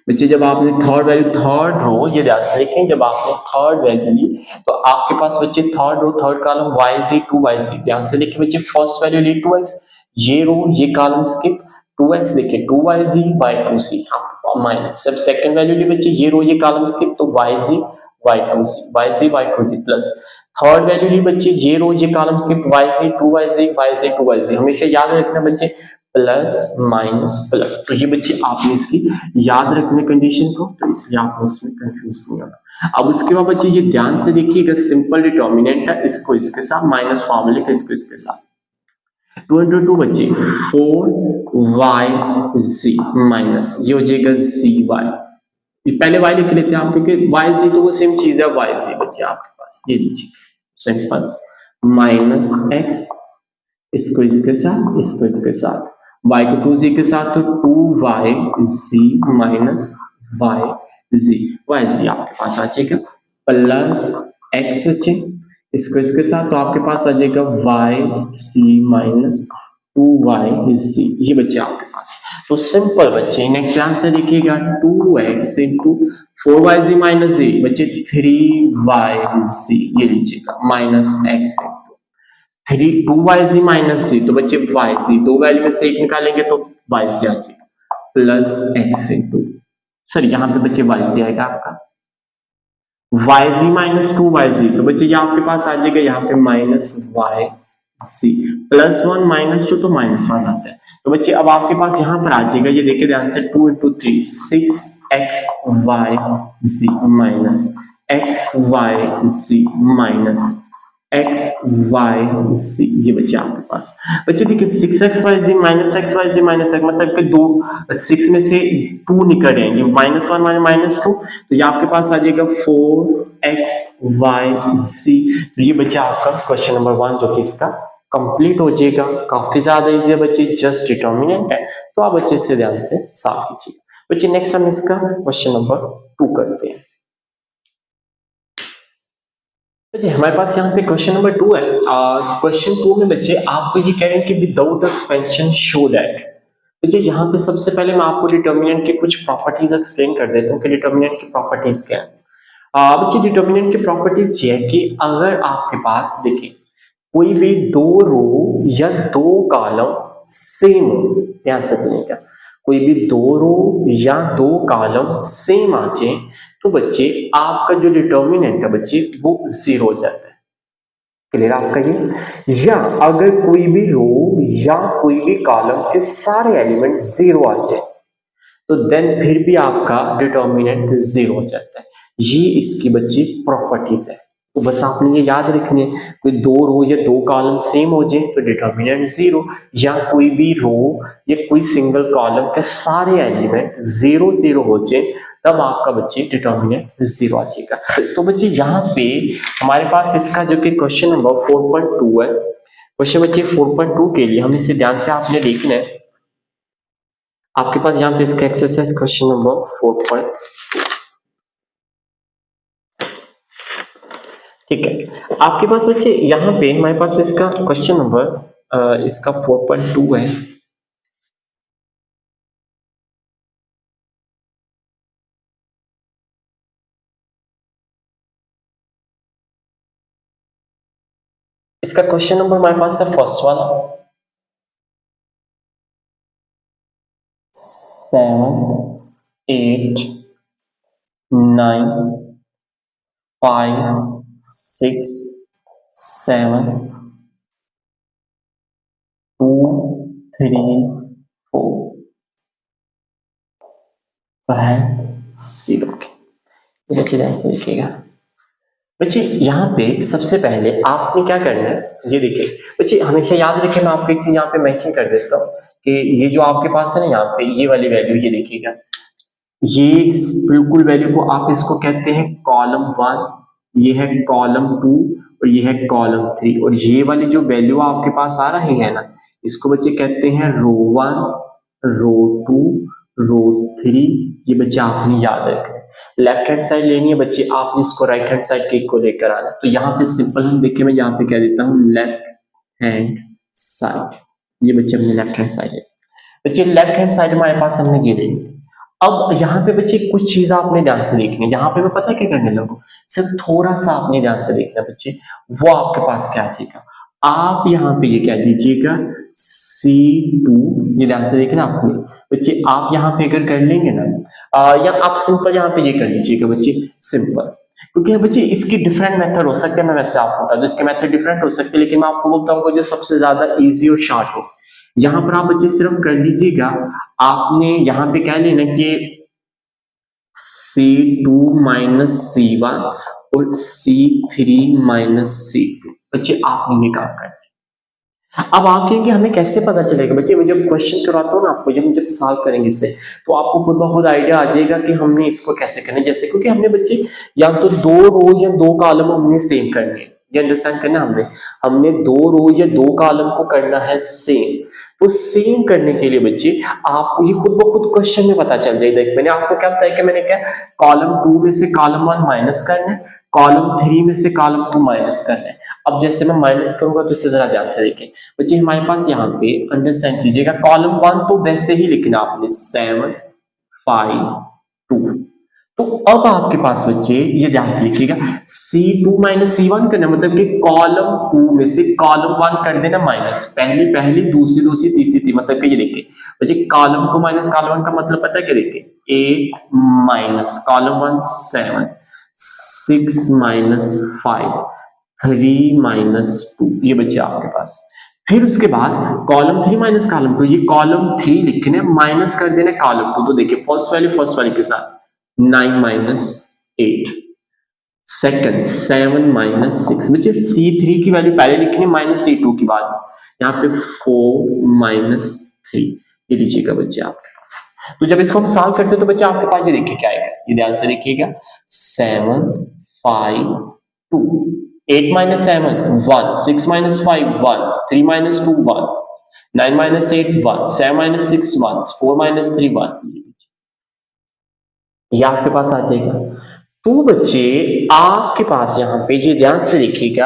बच्चे जब आपने थर्ड वैल्यू, थर्ड रो ये ध्यान से देखें, जब आपने थर्ड वैल्यू ली तो आपके पास बच्चे third row third column yz 2yc, ध्यान से देखिए बच्चे फर्स्ट वैल्यू ली 2x, ये रो ये कॉलम स्किप 2x, देखिए 2yz y 2c, हाँ माइनस। जब सेकंड वैल्यू ली बच्चे ये रो ये कॉलम स्किप, तो yz y2z yz y2z plus third value ली बच्चे ये रो ये column skip yz 2yz yz 2yz, हमेशा याद रखना बच्चे प्लस माइनस प्लस, तो ये बच्चे आपने इसकी याद रखने कंडीशन को, तो इसलिए आपको इसमें कंफ्यूज नहीं होना। अब उसके बाद बच्चे ये ध्यान से देखिएगा, सिंपल डिटर्मिनेंट है, इसको इसके साथ माइनस फॉर्मूले का इसको इसके साथ, 2 into 2 बच्चे 4yz माइनस ये हो जाएगा zy, पहले y लिख लेते हैं आप, क्योंकि yz तो वो सेम चीज है, yz बच्चे आपके पास, ये लीजिए सिंपल माइनस x, इसको इसके साथ इसको इसके साथ, y को 2z के साथ, तो 2yz माइनस yz, yz आपके पास आ जाएगा प्लस x बच्चे, इसको इसके साथ, तो आपके पास आ जाएगा yc माइनस 2yz, ये बच्चे आपके पास। तो सिंपल बच्चे नेक्स्ट आंसर देखिएगा 2x into 4yz minus z, बच्चे 3yz, ये लीजिएगा minus x into 2yz minus z, तो बच्चे yz, दो वैल्यू में से एक निकालेंगे तो yz आ जाएगा प्लस x इंटू, सॉरी यहाँ पे बच्चे yz आएगा आपका yz माइनस 2yz, तो बच्चे ये आपके पास आ जाएगा यहाँ पे माइनस yz प्लस 1 माइनस 2, तो माइनस 1 आता है। तो बच्चे अब आपके पास यहाँ पर आ जाएगा, ये देखिए ध्यान से 2 into 3 6xyz minus xyz minus xyz, ये बच्चे आपके पास। बच्चे देखिए 6xyz minus xyz minus x, मतलब कि दो 6 में से 2 निकल रहे हैं, ये माइनस 1 माइनस 2, तो ये आपके पास आ जाएगा 4xyz। तो ये बच्चे आपका क्वेश्चन नंबर 1 जो कि इसका कंप्लीट हो जाएगा। काफी ज्यादा इजी है बच्चे, जस्ट डिटर्मिनेंट है, तो आप बच्चे से ध्यान से सॉल्व कीजिए। बच्चे नेक्स्ट हम इसका क्वेश्चन नंबर 2 करते हैं। जी हमारे पास यहाँ पे क्वेश्चन नंबर 2 है। क्वेश्चन 2 में बच्चे आपको ये कह रहे हैं कि विदाउट एक्सपेंशन शो दैट। बच्चे यहाँ पे सबसे पहले मैं आपको डिटर्मिनेंट के कुछ प्रॉपर्टीज एक्सप्लेन कर देता हूँ कि डिटर्मिनेंट की प्रॉपर्टीज क्या है। बच्चे डिटर्मिनेंट की प्रॉपर्टीज ये है कि अगर आपके पास देखिए कोई भी दो रो या दो कॉलम सेम हो, ध्यान से सुनिएगा, कोई भी दो रो या दो कॉलम सेम आ जाए तो बच्चे आपका जो डिटर्मिनेंट है बच्चे वो 0 हो जाता है। क्लियर आपका ये? या अगर कोई भी रो या कोई भी कॉलम के सारे एलिमेंट 0 आ जाए तो देन फिर भी आपका डिटर्मिनेंट 0 हो जाता है। ये इसकी बच्चे प्रॉपर्टीज है। तो बस आपने ये याद रखनी है, कोई दो रो या दो कॉलम सेम हो जाए तो डिटर्मिनेंट जीरो, या कोई भी रो या कोई सिंगल कॉलम के सारे एलिमेंट जीरो जीरो हो जाए तब आपका बच्चे डिटर्मिनेंट जीरो आ जाएगा। तो बच्चे यहाँ पे हमारे पास इसका जो कि क्वेश्चन नंबर 4.2 है, क्वेश्चन बच्चे 4.2 के लिए हम इसे ध्यान से आपने देखना है। आपके पास यहाँ पे इसका एक्सरसाइज क्वेश्चन नंबर 4. ठीक है, आपके पास बच्चे यहाँ पे हमारे पास इसका क्वेश्चन नंबर इसका 4.2 है। इसका क्वेश्चन नंबर हमारे पास है फर्स्ट वाला 7 8 9 5 6 7 2 3 4 है 0 के। बच्चे ध्यान से देखिएगा। बच्चे यहाँ पे सबसे पहले आपने क्या करना है, ये देखिए बच्चे हमेशा याद रखें, मैं आपको एक चीज यहाँ पे मेंशन कर देता हूँ कि ये जो आपके पास है ना यहाँ पे ये वाली वैल्यू, ये देखिएगा, ये बिल्कुल वैल्यू को आप इसको कहते हैं कॉलम 1, ये है कॉलम 2 और ये है कॉलम 3, और ये वाली जो वैल्यू आपके पास आ रही है ना, इसको बच्चे कहते हैं रो 1, रो 2, रो 3। ये बच्चे आपने याद रखना है। लेफ्ट हैंड साइड लेनी है बच्चे, आपने इसको राइट हैंड साइड के को लेकर आना। तो यहाँ पे सिंपल हम देखिए, मैं यहाँ पे कह देता हूँ लेफ्ट हैंड साइड, ये बच्चे हमने लेफ्ट हैंड साइड है। बच्चे लेफ्ट हैंड साइड हमारे पास हमने ये लेनी है। अब यहाँ पे बच्चे कुछ चीज आपने ध्यान से देखनी है, यहाँ पे मैं पता है क्या करने लगूँ, सिर्फ थोड़ा सा आपने ध्यान से देखना बच्चे, वो आपके पास क्या आ जाएगा, आप यहाँ पे ये कह दीजिएगा C2, ये ध्यान से देखना आपने बच्चे, आप यहाँ पे अगर कर लेंगे ना या आप सिंपल यहाँ पे ये कर लीजिएगा बच्चे सिंपल, क्योंकि बच्चे इसकी डिफरेंट मेथड हो सकते हैं, मैं वैसे आपको बता दूं इसके मेथड डिफरेंट हो सकते हैं, लेकिन मैं आपको बोलता हूँ जो सबसे ज्यादा इजी और शॉर्ट हो, यहाँ पर आप बच्चे सिर्फ कर लीजिएगा, आपने यहाँ पे क्या लेना कि C2 माइनस C1 और C3 माइनस C2, बच्चे आपने ये काम करना है। अब आप कहेंगे हमें कैसे पता चलेगा, बच्चे मैं जब क्वेश्चन करवाता हूँ ना आपको, जब सॉल्व करेंगे इससे, तो आपको खुद ब खुद आइडिया आ जाएगा कि हमने इसको कैसे करना है। जैसे क्योंकि हमने बच्चे या तो दो रो या दो कॉलम हमने सेम करने हैं, ये अंडरस्टैंड करना, हमने दो रो या दो कॉलम को करना है सेम। तो सेम करने के लिए बच्चे आपको ये खुद ब खुद क्वेश्चन में पता चल जाएगा। मैंने आपको क्या बताया कि मैंने क्या कॉलम 2 में से कॉलम 1 माइनस करना है, कॉलम 3 में से कॉलम 2 माइनस करना है। अब जैसे मैं माइनस करूंगा तो इसे जरा ध्यान से देखें बच्चे, हमारे पास यहाँ पे अंडरस्टैंड कीजिएगा, कॉलम 1 तो वैसे ही लिखना आपने 7 5 2, तो अब आपके पास बच्चे ये ध्यान से लिखिएगा C2 माइनस C1 करना, मतलब कि कॉलम 2 में से कॉलम 1 कर देना माइनस, पहली पहली दूसरी दूसरी तीसरी थी, मतलब कि ये देखिए बच्चे कॉलम 2 माइनस कॉलम 1 का मतलब पता है क्या, देखिए 8 माइनस कॉलम 1 7 6 माइनस 5 3 माइनस 2, ये बच्चे आपके पास। फिर उसके बाद कॉलम 3 माइनस कॉलम 2, ये कॉलम 3 लिखने माइनस कर देना कॉलम 2, तो देखिए फर्स्ट वाली के साथ 9 माइनस 8, सेकंड 7 माइनस 6, बच्चे C3 की वैल्यू पहले लिखनी माइनस C2 की बाद, यहाँ पे 4 माइनस 3, ये लीजिएगा बच्चे आपके पास। तो जब इसको हम सॉल्व करते हैं तो बच्चे आपके पास ये देखिए क्या आएगा, ये ध्यान से देखिएगा 7 5 2, 8 minus 7 1, 6 minus 5 1, 3 minus 2 1, 9 minus 8 1, 7 minus 6 1, 4 minus 3 1, ये आपके पास आ जाएगा। तो बच्चे आपके पास यहाँ पे ये ध्यान से देखिएगा,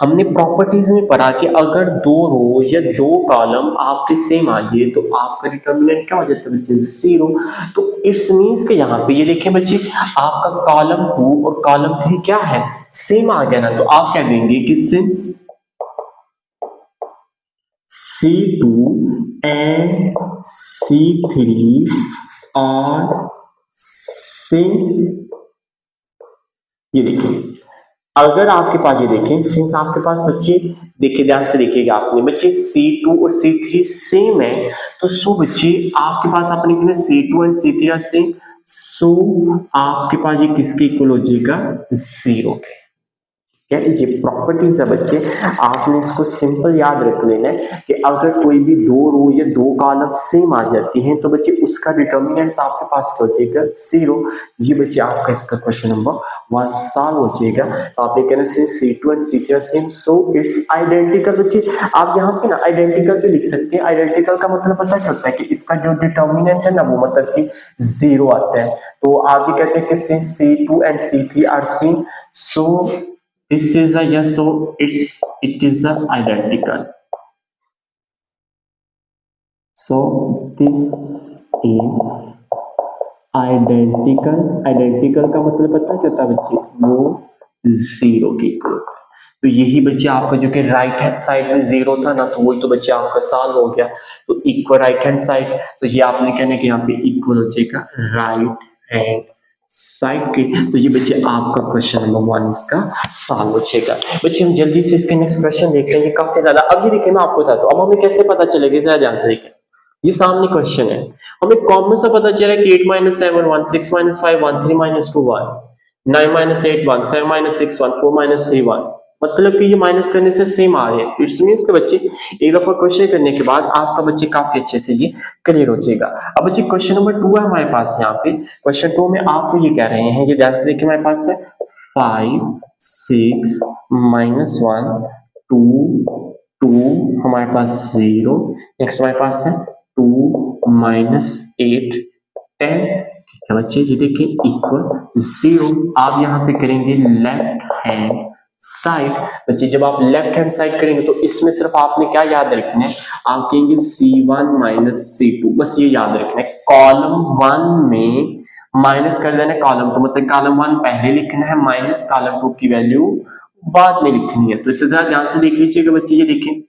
हमने प्रॉपर्टीज में पढ़ा कि अगर दो रो या दो कॉलम आपके सेम आ जाए तो आपका डिटर्मिनेंट क्या हो जाता है बच्चे, 0। तो इट्स मींस के यहाँ पे ये देखें बच्चे, आपका कॉलम 2 और कॉलम 3 क्या है, सेम आ गया ना, तो आप क्या देंगे कि since C2 and C3 are same, ये देखिए अगर आपके पास ये देखें सिंस आपके पास बच्चे देखिए ध्यान से देखिएगा आपने बच्चे C2 और C3 सेम है, तो सो बच्चे आपके पास आपने कितने C2 and C3 are same, सो आपके पास ये किसके इक्वल हो जाएगा, 0 के। क्या ये प्रॉपर्टीज है बच्चे, आपने इसको सिंपल याद रख लेना है कि अगर कोई भी दो रो या दो कॉलम सेम आ जाती हैं तो बच्चे उसका डिटर्मिनेंट्स आपके पास क्या हो जाएगा, 0। ये बच्चे आपका इसका क्वेश्चन नंबर 1 सॉल्व हो जाएगा। तो आपने कहना since C2 and C3 are same so it's identical. बच्चे आप यहाँ पे ना आइडेंटिकल भी लिख सकते हैं। आइडेंटिकल का मतलब पता क्या होता है कि इसका जो डिटर्मिनेंट है ना वो मतलब कि 0 आता है। तो आप ये कहते हैं कि since C2 and C3 are same so this is a yes, so it is a identical. So this is identical. Identical का मतलब पता क्या होता है बच्चे, वो 0 के इक्वल होता है। तो यही बच्चे आपका जो कि राइट हैंड साइड में 0 था ना, तो वही तो बच्चे आपका सॉल्व हो गया। तो इक्वल राइट हैंड साइड, तो ये आपने कहना कि यहाँ पे इक्वल हो जाएगा राइट हैंड साइड के। तो ये बच्चे आपका क्वेश्चन नंबर 1 इसका सॉल्व हो जाएगा। बच्चे हम जल्दी से इसके नेक्स्ट क्वेश्चन देखते हैं। ये काफी ज्यादा, अभी देखिए मैं आपको बताता हूँ अब हमें कैसे पता चलेगा, ज्यादा ध्यान से देखें। ये सामने क्वेश्चन है, हमें कॉमन सा पता चला कि 8 - 7 1, 6 - 5 1, 3 - 2 1, 9 - 8 1, 7 - 6 1, 4 - 3 1। मतलब कि ये माइनस करने से सेम आ रहे हैं। इट्स मींस के बच्चे एक दफा क्वेश्चन करने के बाद आपका बच्चे काफी अच्छे से ये क्लियर हो जाएगा। अब बच्चे क्वेश्चन नंबर 2 है हमारे पास। यहाँ पे क्वेश्चन 2 में आपको ये कह रहे हैं, ये ध्यान से देखिए हमारे पास है 5 6 -1 2 2 हमारे पास 0। नेक्स्ट हमारे पास है 2 - 8 10। ठीक है बच्चे, ये देखिए इक्वल 0। आप यहाँ पे करेंगे लेफ्ट हैंड साइड। बच्चे जब आप लेफ्ट हैंड साइड करेंगे तो इसमें सिर्फ आपने क्या याद रखना है, आप कहेंगे C1 - C2, बस ये याद रखना है। कॉलम 1 में माइनस कर देना कॉलम 2, मतलब कॉलम 1 पहले लिखना है माइनस कॉलम 2 की वैल्यू बाद में लिखनी है। तो इससे जरा ध्यान से देख लीजिएगा बच्चे, ये देखिए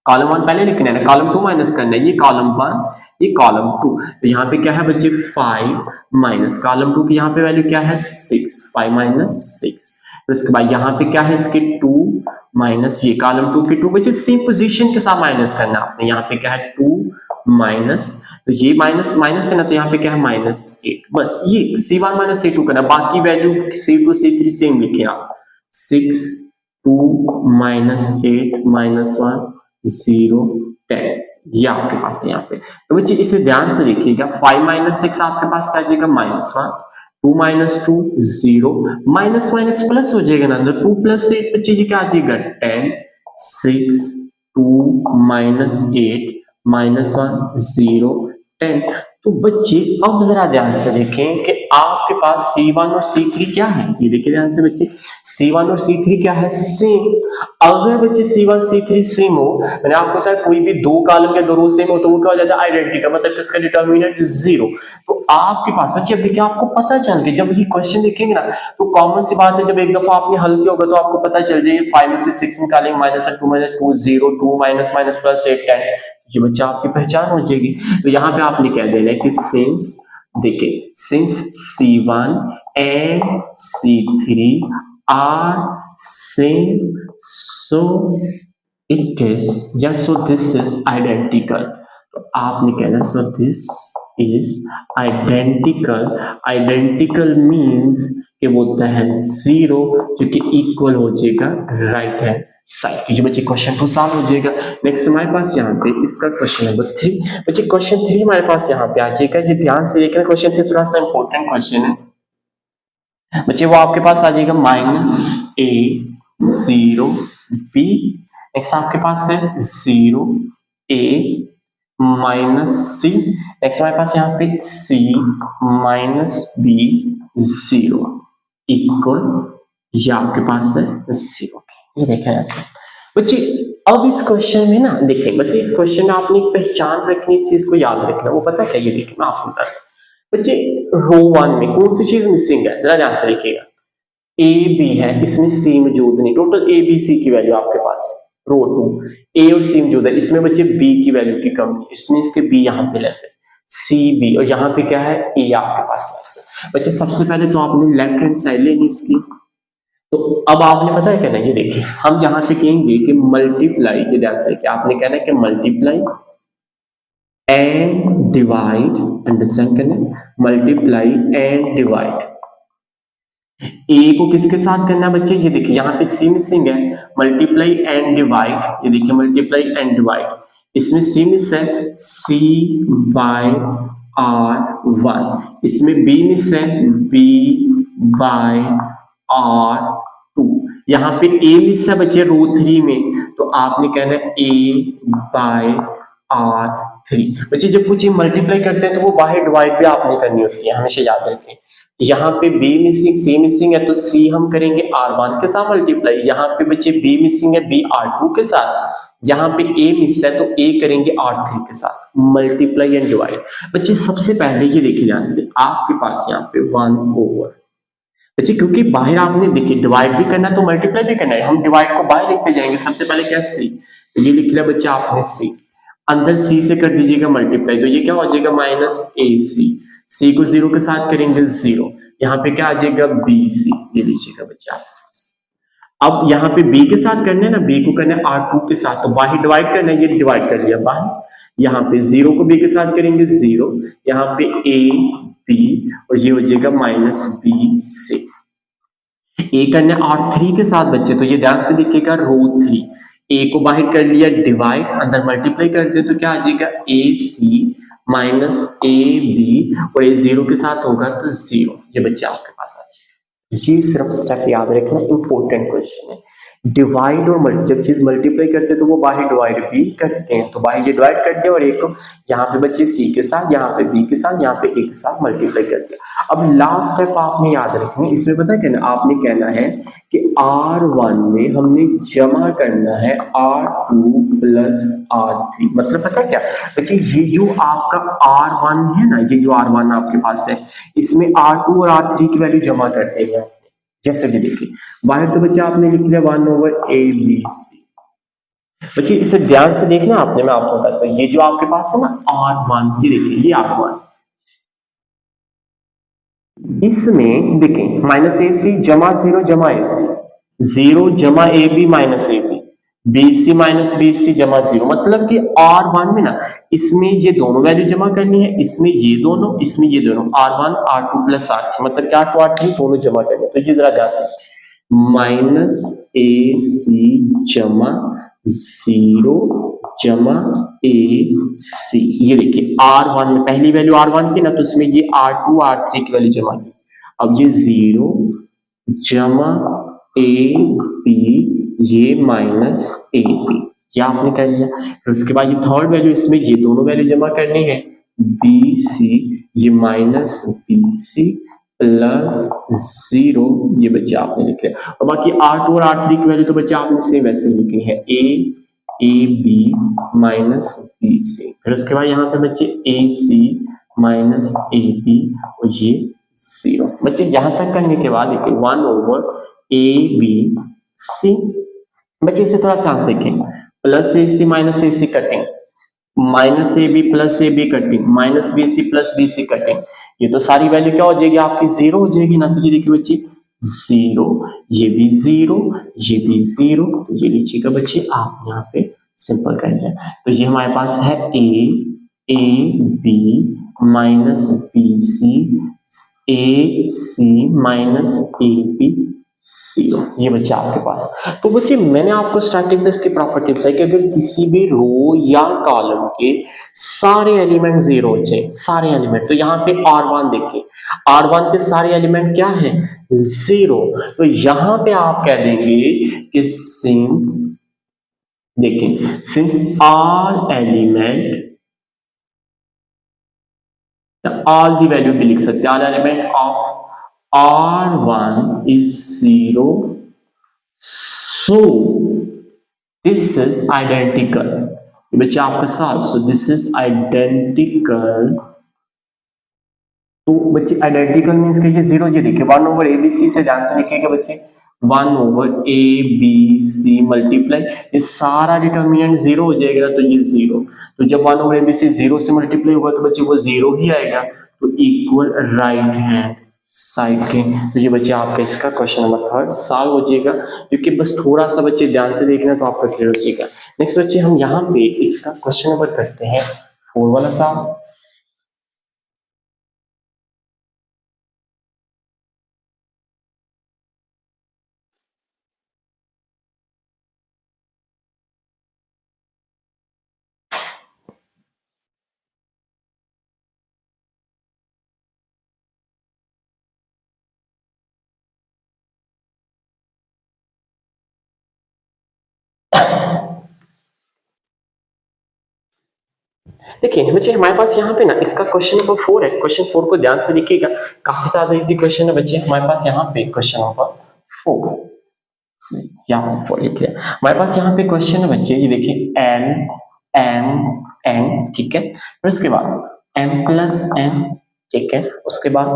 कॉलम 1 पहले लिखना है ना, कॉलम 2 माइनस करना है। ये कॉलम 1 ये कॉलम 2। तो यहाँ पे क्या है बच्चे 5 माइनस कॉलम 2 की यहाँ पे वैल्यू क्या है 6, 5 - 6। तो इसके बाद यहाँ पे क्या है इसके 2 माइनस ये कॉलम 2 के 2। बच्चे सेम पोजीशन के साथ माइनस करना आपने। यहाँ पे क्या है 2 माइनस, तो ये माइनस माइनस करना, तो यहाँ पे क्या है -8। बस ये C1 - C2 करना, बाकी वैल्यू C2 C3 सेम लिखे आप। 6 2 -8 -1 0 10, ये आपके पास है यहाँ पे। तो बच्चे इसे ध्यान से देखिएगा, 5 - 6 आपके पास क्या आ जाएगा -1, 2 - 2 0, माइनस माइनस प्लस हो जाएगा ना, 2 + 8 बच्चे ये क्या आ जाएगा 10 6 2 -8 -1 0 10। तो बच्चे अब जरा ध्यान से देखें कि आपके पास C1 और C3 क्या है। ये देखिए ध्यान से बच्चे, C1 और C3 क्या है सेम। अगर बच्चे C1 C3 सेम हो, मैंने आपको बताया कोई भी दो कॉलम या दो रो सेम हो तो वो क्या हो जाता है आइडेंटिकल, मतलब इसका डिटर्मिनेंट 0। तो आपके पास बच्चे अब देखिए आपको पता चल गया, जब ये क्वेश्चन देखेंगे ना तो कॉमन सी बात है, जब एक दफा आपने हल किया होगा तो आपको पता चल जाएगा। 5 में से 6 निकालेंगे, -2 - 2 0, 2 माइनस माइनस प्लस 8 10, ये बच्चा आपकी पहचान हो जाएगी। तो यहाँ पे आपने कह देना है कि सिंस, देखिए since C1 and C3 are same so it is, या सो दिस इज आइडेंटिकल। तो आपने कहना so this is identical. Identical means कि वो होता है 0 जो कि इक्वल हो जाएगा राइट हैंड साइड। ये बच्चे क्वेश्चन 2 सॉल्व हो जाएगा। नेक्स्ट हमारे पास यहाँ पे इसका क्वेश्चन नंबर 3। बच्चे क्वेश्चन 3 हमारे पास यहाँ पे आ जाएगा। ये ध्यान से देखना, क्वेश्चन 3 थोड़ा सा इंपॉर्टेंट क्वेश्चन है बच्चे। वो आपके पास आ जाएगा -a 0 b। नेक्स्ट आपके पास है 0 a -c। नेक्स्ट हमारे पास यहाँ पे c -b 0 इक्वल, ये आपके पास है 0। ये देखा ऐसे बच्चे। अब इस क्वेश्चन में ना देखें, बस इस क्वेश्चन में आपने एक पहचान रखनी, एक चीज को याद रखना, वो पता क्या, ये देखिए मैं आपको बता बच्चे। रो 1 में कौन सी चीज मिसिंग है, जरा ध्यान से देखिएगा। ए बी है, इसमें सी मौजूद नहीं। टोटल ए बी सी की वैल्यू आपके पास है। रो 2 ए और सी मौजूद है, इसमें बच्चे बी की वैल्यू की कमी, इसमें इसके बी यहाँ पे लेस है, सी बी, और यहाँ पे क्या है ए आपके पास लेस है। बच्चे सबसे पहले तो आपने लेफ्ट हैंड साइड लेनी इसकी। तो अब आपने पता है कहना, ये देखिए हम यहाँ से कहेंगे कि मल्टीप्लाई, ये ध्यान से देखिए आपने कहना है कि मल्टीप्लाई एंड डिवाइड, अंडरस्टैंड करना, मल्टीप्लाई एंड डिवाइड। ए को किसके साथ करना है बच्चे, ये देखिए यहाँ पे सी मिसिंग है, मल्टीप्लाई एंड डिवाइड, ये देखिए मल्टीप्लाई एंड डिवाइड, इसमें सी मिस है, सी बाय आर वन, इसमें बी मिस है, बी बाय आर टू, यहाँ पे ए मिस है बच्चे रो थ्री में, तो आपने कहना है ए बाय आर थ्री। बच्चे जब कुछ मल्टीप्लाई करते हैं तो वो बाहर डिवाइड भी आपने करनी होती है, हमेशा याद रखें। यहाँ पे बी मिसिंग सी मिसिंग है तो सी हम करेंगे आर वन के साथ मल्टीप्लाई, यहाँ पे बच्चे बी मिसिंग है बी आर टू के साथ, यहाँ पे ए मिस है तो ए करेंगे आर थ्री के साथ, मल्टीप्लाई एंड डिवाइड। बच्चे सबसे पहले ये देखिए ध्यान से, आपके पास यहाँ पे वन ओवर, बच्चे क्योंकि बाहर आपने देखिए डिवाइड भी करना है तो मल्टीप्लाई भी करना है, हम डिवाइड को बाहर लिखते जाएंगे, सबसे पहले क्या सी, तो ये लिख लिया बच्चा आपने सी, अंदर सी से कर दीजिएगा मल्टीप्लाई, तो ये क्या हो जाएगा माइनस ए सी, सी को जीरो के साथ करेंगे जीरो, यहाँ पे क्या आ जाएगा बी सी, ये लीजिएगा बच्चा। अब यहाँ पे b के साथ करना है ना, b को करना है R2 के साथ, तो बाहर डिवाइड करना है, ये डिवाइड कर लिया बाहर, यहाँ पे जीरो को b के साथ करेंगे जीरो, यहाँ पे a b और ये हो जाएगा माइनस बी से, a करना है R3 के साथ बच्चे, तो ये ध्यान से देखिएगा रो थ्री, a को बाहर कर लिया डिवाइड, अंदर मल्टीप्लाई कर दे तो क्या आ जाएगा ए सी माइनस ए बी, और ये जीरो के साथ होगा तो जीरो, ये बच्चे आपके पास आ जाएगा। ये सिर्फ स्टेप याद रखना, इंपॉर्टेंट क्वेश्चन है। डिवाइड और जब चीज मल्टीप्लाई करते हैं तो वो बाहर डिवाइड भी करते हैं, तो बाहर ये डिवाइड कर दिया और एक यहाँ पे बच्चे सी के साथ, यहाँ पे बी के साथ, यहाँ पे ए के साथ मल्टीप्लाई कर दिया। अब लास्ट स्टेप आपने याद रखनी, इसमें पता है कहना, आपने कहना है कि R1 में हमने जमा करना है R2 प्लस R3, मतलब पता है क्या बच्चे, ये जो आपका R1 है ना, ये जो R1 आपके पास है, इसमें R2 और R3 की वैल्यू जमा करते हैं, जैसे कि देखिए बाहर तो बच्चे आपने लिख लिया one over A B C, बच्चे इसे ध्यान से देखना आपने, मैं आपको बताता हूँ, ये जो आपके पास है ना R1, ये देखिए ये R1, इसमें देखिए माइनस ए सी जमा जीरो जमा ए सी, जीरो जमा A B minus A B, B C minus B C जमा जीरो, मतलब कि R1 में ना, इसमें ये दोनों वैल्यू जमा करनी है, इसमें ये दोनों, इसमें ये दोनों, R1 R2 प्लस R3, मतलब क्या R2 R3 दोनों जमा करने, तो ये जरा ध्यान से, माइनस ए सी जमा जीरो जमा ए सी, ये देखिए R1 में पहली वैल्यू R1 थी ना, तो इसमें ये R2 R3 की वैल्यू जमा की, अब ये जीरो जमा ए बी, ये माइनस ए बी, ये आपने कर लिया। फिर उसके बाद ये थर्ड वैल्यू, इसमें ये दोनों वैल्यू जमा करनी है, बी सी, ये minus B C plus zero, ये बच्चे आपने लिख लिया, और बाकी R2 और R3 की वैल्यू तो बच्चे आपने सेम वैसे ही लिखनी है, A B minus B C, फिर उसके बाद यहाँ पे बच्चे ए सी माइनस ए बी और ये जीरो। बच्चे यहां तक करने के बाद देखिए one over A B C, बच्चे इसे थोड़ा सा देखें, plus A C minus A C cutting, minus A B plus A B cutting, minus B C plus B C cutting, ये तो सारी वैल्यू क्या हो जाएगी आपकी जीरो हो जाएगी ना, तो ये देखिए बच्चे जीरो, ये भी जीरो, ये भी जीरो, तो ये लीजिएगा बच्चे आप यहाँ पे सिंपल कर लें, तो ये हमारे पास है A B minus B C, A C minus A B zero, ये बच्चे आपके पास। तो बच्चे मैंने आपको स्टार्टिंग में इसकी प्रॉपर्टी बताई कि अगर किसी भी रो या कॉलम के सारे एलिमेंट जीरो हो जाए, सारे एलिमेंट, तो यहाँ पे R1 देखिए, R1 के सारे एलिमेंट क्या है जीरो, तो यहाँ पे आप कह देंगे कि सिंस, देखिए since all element, all the value भी लिख सकते हैं, all element of R1 is zero, so this is identical, बच्चे आपके साथ, so this is identical, तो बच्चे आइडेंटिकल मीन्स कि ये जीरो, ये देखिए one over A B C से ध्यान से लिखिएगा बच्चे, one over A B C multiply, ये सारा डिटर्मिनेंट जीरो हो जाएगा, तो ये जीरो, तो जब one over A B C zero से मल्टीप्लाई होगा तो बच्चे वो जीरो ही आएगा, तो इक्वल राइट हैंड साइड के, तो ये बच्चे आपका इसका क्वेश्चन नंबर थर्ड सॉल्व हो जाएगा, क्योंकि बस थोड़ा सा बच्चे ध्यान से देखना तो आपका क्लियर हो जाएगा। नेक्स्ट बच्चे हम यहाँ पे इसका क्वेश्चन नंबर करते हैं फोर वाला सॉल्व। देखिए बच्चे हमारे पास यहाँ पे ना इसका क्वेश्चन नंबर 4 है। क्वेश्चन 4 को ध्यान से देखिएगा, काफी ज्यादा इजी क्वेश्चन है बच्चे। हमारे पास यहाँ पे क्वेश्चन नंबर 4, यहाँ 4 लिख लिया। हमारे पास यहाँ पे क्वेश्चन है बच्चे, ये देखिए एल एम एन, ठीक है। फिर उसके बाद एम प्लस एन, ठीक है। उसके बाद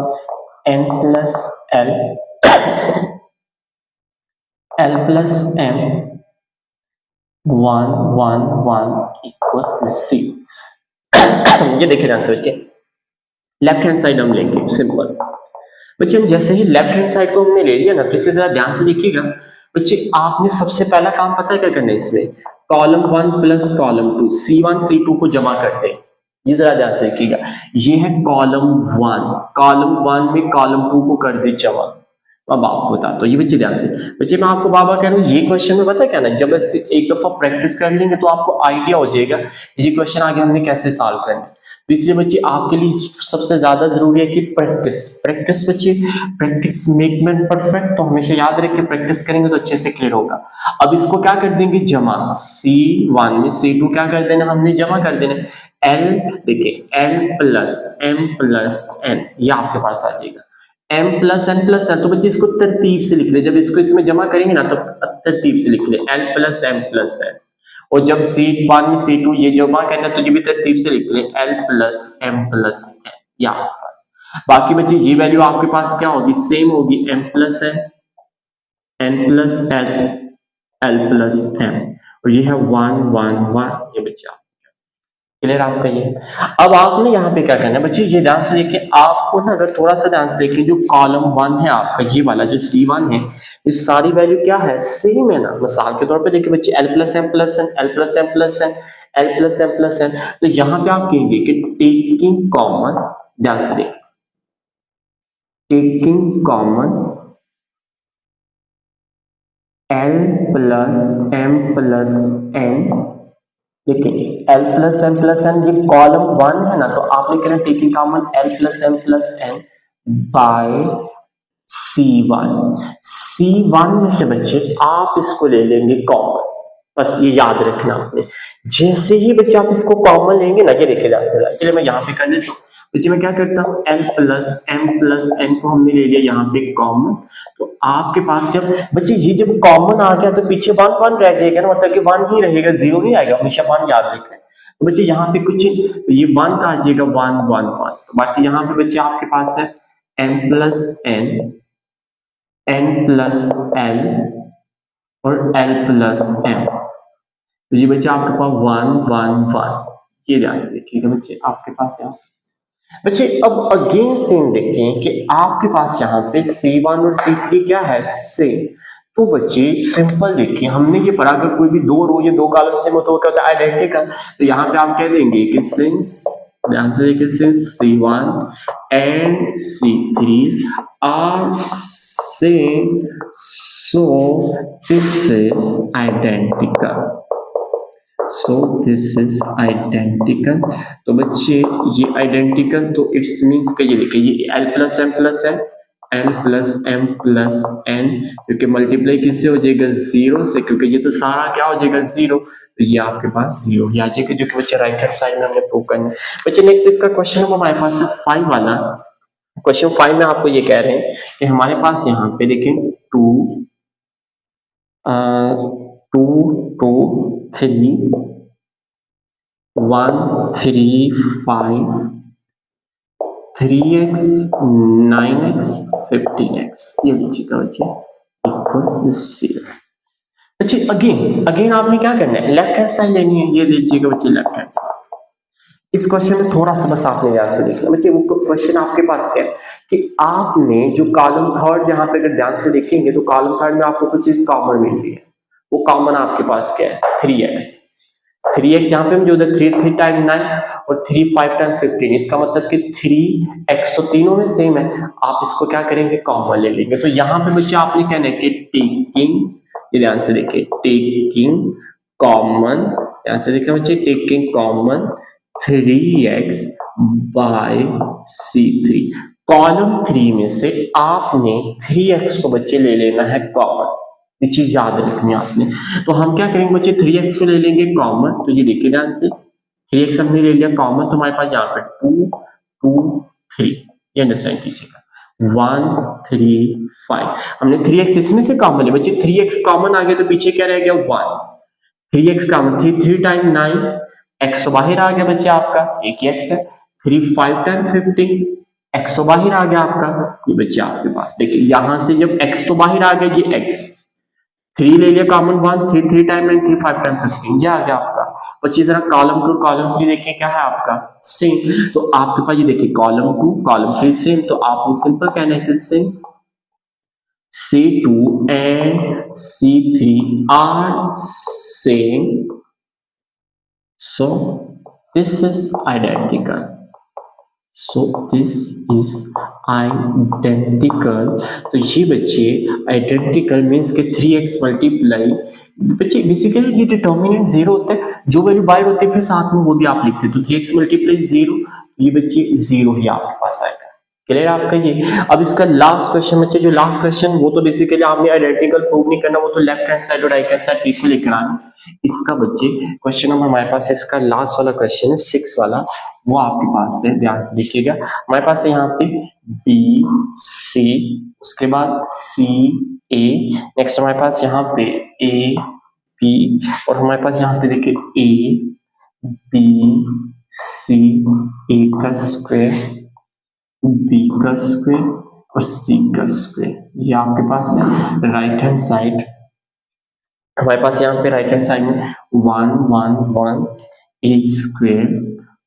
N plus L, L plus M, 1 1 1 equal C. ये देखिए ध्यान से बच्चे, लेफ्ट हैंड साइड हम लेंगे, सिंपल। बच्चे हम जैसे ही लेफ्ट हैंड साइड को हमने ले लिया ना, तो इसे जरा ध्यान से देखिएगा बच्चे। आपने सबसे पहला काम पता है क्या करना है इसमें, column 1 plus column 2, C1 C2 को जमा करते हैं। ये जरा ध्यान से देखिएगा, ये है कॉलम 1, कॉलम 1 में कॉलम 2 को कर दे जमा। अब आपको बता तो ये बच्चे ध्यान से, बच्चे मैं आपको बाबा कह रहा हूँ, ये क्वेश्चन में पता क्या ना, जब एक दफा प्रैक्टिस कर लेंगे तो आपको आइडिया हो जाएगा ये क्वेश्चन आगे हमने कैसे सॉल्व करना है। तो इसलिए बच्चे आपके लिए सबसे ज्यादा जरूरी है कि प्रैक्टिस, प्रैक्टिस बच्चे, प्रैक्टिस मेक मैन परफेक्ट। तो हमेशा याद रखिए प्रैक्टिस करेंगे तो अच्छे से क्लियर होगा। अब इसको क्या कर देंगे जमा, C1 में C2 क्या कर देना हमने जमा कर देना। L देखिए L plus M plus N, ये आपके पास आ जाएगा। M plus N plus N, तो बच्चे इसको तरतीब से लिख ले, जब इसको इसमें जमा करेंगे ना तो तरतीब से लिख ले, L plus M plus N। और जब C1 में C2 ये जमा करना तो ये भी तरतीब से लिख ले, L plus M plus N, ये आपके पास। बाकी बच्चे ये वैल्यू आपके पास क्या होगी, सेम होगी, M plus N, N plus L, L plus M, और ये है 1 1 1, ये बच्चे क्लियर आपका ये। अब आपने यहाँ पे क्या करना है बच्चे, ये ध्यान से देखिए, आपको ना अगर थोड़ा सा ध्यान से देखिए, जो कॉलम 1 है आपका, ये वाला जो C1 है, ये सारी वैल्यू क्या है, सेम है ना। मिसाल के तौर पे देखिए बच्चे, L plus M plus N, L plus M plus N, L plus M plus N, तो यहाँ पे आप कहेंगे कि टेकिंग कॉमन, ध्यान से देखिए, taking common L plus M plus N, देखिए L plus M plus N, ये कॉलम 1 है ना, तो आपने कहना taking common L plus M plus N by C1। C1 में से बच्चे आप इसको ले लेंगे कॉमन, बस ये याद रखना आपने। जैसे ही बच्चे आप इसको कॉमन लेंगे ना, ये देखिए ध्यान से, चलिए मैं यहाँ पे कर देता हूँ। बच्चे मैं क्या करता हूँ, L plus M plus N को हमने ले लिया यहाँ पे कॉमन, तो आपके पास जब बच्चे ये जब कॉमन आ गया तो पीछे 1 1 रह जाएगा ना, मतलब कि 1 ही रहेगा, 0 नहीं आएगा, हमेशा 1 याद रखना है। तो बच्चे यहाँ पे कुछ ये 1 का आ जाएगा, 1 1 1, तो बाकी यहाँ पे बच्चे आपके पास है m plus n, n plus l और l प्लस m, तो ये बच्चे आपके पास 1 1 1, ये ध्यान से देखिएगा बच्चे आपके पास है। बच्चे अब अगेन सेम देखें कि आपके पास यहाँ पे C1 और C3 क्या है, सेम। तो बच्चे सिंपल देखिए, हमने ये पढ़ा अगर कोई भी दो रो या दो कॉलम सेम हो तो क्या होता है, आइडेंटिकल। तो यहाँ पे आप कह देंगे कि सिंस, ध्यान से देखिए, since C1 and C3 are same so this is identical, so this is identical. तो बच्चे ये आइडेंटिकल, तो इट्स मीन्स का ये देखिए, ये L plus M plus N, L plus M plus N, क्योंकि मल्टीप्लाई किससे हो जाएगा, 0 से, क्योंकि ये तो सारा क्या हो जाएगा 0, तो ये आपके पास 0 आ जाएगा, जो कि बच्चे राइट हैंड साइड में हमने प्रूव करना है। बच्चे नेक्स्ट इसका क्वेश्चन हमारे पास है 5 वाला। क्वेश्चन 5 में आपको ये कह रहे हैं कि हमारे पास यहाँ पे देखें 2 2 2 3 1 3 5 3x 9x 15x, ये लीजिएगा बच्चे इक्वल 0। बच्चे अगेन आपने क्या करना है, लेफ्ट हैंड साइड लेनी है, ये लीजिएगा बच्चे लेफ्ट हैंड साइड। इस क्वेश्चन में थोड़ा सा बस आपने ध्यान से देखना बच्चे, वो क्वेश्चन आपके पास क्या है कि आपने जो कॉलम थर्ड, यहाँ पे अगर ध्यान से देखेंगे तो कॉलम थर्ड में आपको कुछ चीज कॉमन मिल रही है। वो कॉमन आपके पास क्या है, 3x। 3x यहाँ पे हम जो 3 टाइम 9 और 3 5 टाइम 15, इसका मतलब कि 3x तो तीनों में सेम है, आप इसको क्या करेंगे, कॉमन ले लेंगे। तो यहाँ पे बच्चे आपने कहना है कि टेकिंग, ये ध्यान से देखिए, टेकिंग कॉमन, ध्यान से देखिए बच्चे, taking common 3x bye C3, column 3 में से आपने 3x को बच्चे ले लेना है कॉमन, ये चीज याद रखनी है आपने। तो हम क्या करेंगे बच्चे, 3x को ले लेंगे कॉमन, तो ये देखिए ध्यान से, 3x हमने ले लिया कॉमन, तो हमारे पास यहाँ पे 2 2 3, ये अंडरस्टैंड कीजिएगा। 1 3 5, हमने 3x इसमें से कॉमन लिया बच्चे, 3x कॉमन आ गया तो पीछे क्या रह गया 1, 3x कॉमन, 3 टाइम 9, x तो बाहर आ गया बच्चे आपका, एक ही x है। 3 5 टाइम 15, x तो बाहर आ गया आपका, ये बच्चे आपके पास देखिए यहां से जब x तो बाहर आ गया, ये x 3 ले लिया कॉमन, 1 3 3 टाइम 9, 3 5 टाइम 15, ये आ गया आपका। बच्चे जरा कॉलम 2 कॉलम 3 देखिए क्या है आपका, सेम। तो आपके पास ये देखिए कॉलम 2 कॉलम 3 सेम, तो आपको सिंपल कहना है कि since C2 and C3 are same, so this is identical. So this is identical. तो ये बच्चे identical means के 3x मल्टीप्लाई, बच्चे बेसिकली ये डिटर्मिनेंट जीरो होता है, जो वैल्यू बाहर होते हैं फिर साथ में वो भी आप लिखते हैं, तो 3x मल्टीप्लाई जीरो, ये बच्चे जीरो ही आपके पास आएगा। क्लियर आपका ये। अब इसका लास्ट क्वेश्चन बच्चे, जो लास्ट क्वेश्चन वो तो बेसिकली आपने आइडेंटिकल प्रूव नहीं करना, वो तो लेफ्ट हैंड साइड और राइट हैंड साइड इक्वल लेकर आना। इसका बच्चे क्वेश्चन नंबर हमारे पास इसका लास्ट वाला क्वेश्चन है 6 वाला, वो आपके पास है, ध्यान से देखिएगा। हमारे पास है यहाँ पे बी सी, उसके बाद सी ए, नेक्स्ट हमारे पास यहाँ पे ए बी, और हमारे पास यहाँ पे देखिए ए बी सी, ए का स्क्वायर बी का स्क्वायर और सी का स्क्वायर, ये आपके पास है राइट हैंड साइड। हमारे पास यहाँ पे राइट हैंड साइड में 1 1 1 ए स्क्वायर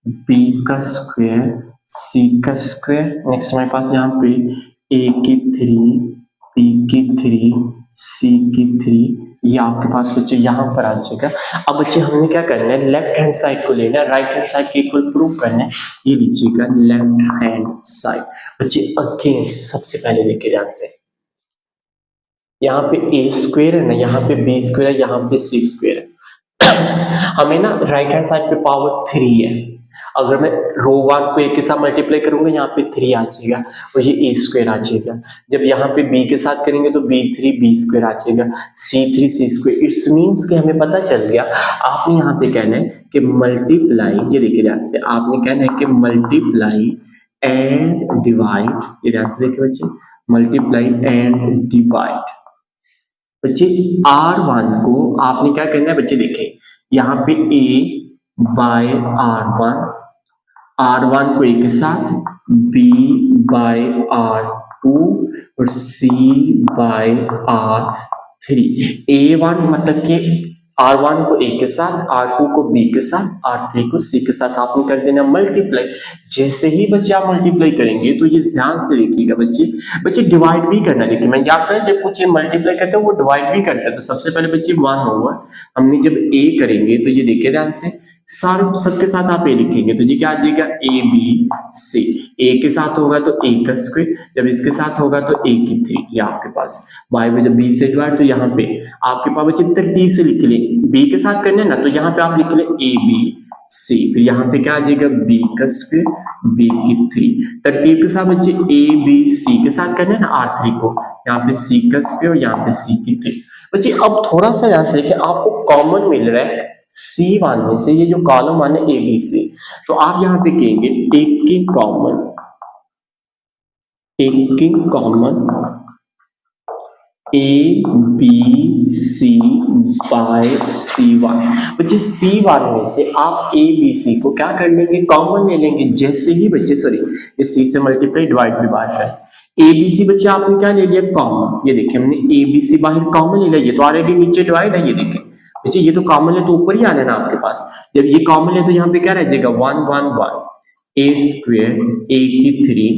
बी का स्क्वायर सी का स्क्वायर, नेक्स्ट हमारे पास यहाँ पे ए की 3 बी की 3 सी की 3, ये आपके पास बच्चे यहाँ पर आ जाएगा। अब बच्चे हमने क्या करना है, लेफ्ट हैंड साइड को लेना है, राइट हैंड साइड के इक्वल प्रूव करना है। ये लीजिएगा लेफ्ट हैंड साइड बच्चे, अगेन सबसे पहले देखिए ध्यान से, यहाँ पे ए स्क्वायर है ना, यहाँ पे बी स्क्वायर है, यहाँ पे सी स्क्वायर है। हमें ना राइट हैंड साइड पे पावर 3 है, अगर मैं रो 1 को ए के साथ मल्टीप्लाई करूंगा यहाँ पे 3 आ जाएगा और ये ए स्क्वायर आ जाएगा। जब यहाँ पे बी के साथ करेंगे तो b3 बी स्क्वायर आ जाएगा, c3 C square. It's means कि हमें पता चल गया, आपने यहाँ पे कहना है कि मल्टीप्लाई, ये देखिए ध्यान से, आपने कहना है कि मल्टीप्लाई एंड डिवाइड, ये ध्यान से देखिए बच्चे, मल्टीप्लाई एंड डिवाइड। बच्चे R1 को आपने क्या करना है बच्चे, देखें यहाँ पे A बाय R1, R1 को एक साथ, B बाय R2 और C बाय R3। A1 मतलब कि R1 को A के साथ, R2 को B के साथ, R3 को C के साथ आपने कर देना मल्टीप्लाई। जैसे ही बच्चे आप मल्टीप्लाई करेंगे तो ये ध्यान से देखिएगा बच्चे डिवाइड भी करना। देखिए मैं याद करें, जब कुछ मल्टीप्लाई करते हैं वो डिवाइड भी करते हैं, तो सबसे पहले बच्चे 1 होगा, हमने जब A करेंगे तो ये देखिए ध्यान से, सबके साथ आप ए लिखेंगे तो ये क्या आ जाएगा ए बी सी, ए के साथ होगा तो ए का स्क्वायर, जब इसके साथ होगा तो ए की 3, ये आपके पास बाय में जब बी से डिवाइड, तो यहाँ पे आपके पास बच्चे तरतीब से लिख ले, बी के साथ करना है ना, तो यहाँ पे आप लिख ले ए बी सी, फिर यहाँ पे क्या आ जाएगा बी का स्क्वायर बी की 3, तरतीब के साथ बच्चे ए बी सी के साथ करना है ना R3 को, यहाँ पे सी का स्क्वायर और यहाँ पे सी की 3। बच्चे अब थोड़ा सा ध्यान से देखिए, आपको कॉमन मिल रहा है C1 में से, ये जो कॉलम वन है ABC, तो आप यहां पे कहेंगे taking common ABC bye C1। बच्चे C1 में से आप ABC को क्या कर लेंगे, कॉमन ले लेंगे। जैसे ही बच्चे ये C से मल्टीप्लाई डिवाइड भी बात है, ABC बच्चे आपने क्या ले लिया कॉमन, ये देखिए हमने ABC बाहर कॉमन ले लिया, ये तो ऑलरेडी नीचे डिवाइड है, ये देखिए बच्चे ये तो कॉमन है तो ऊपर ही आना ना आपके पास, जब ये कॉमन है तो यहाँ पे क्या रह जाएगा 1 1 1 a स्क्वायर a की 3,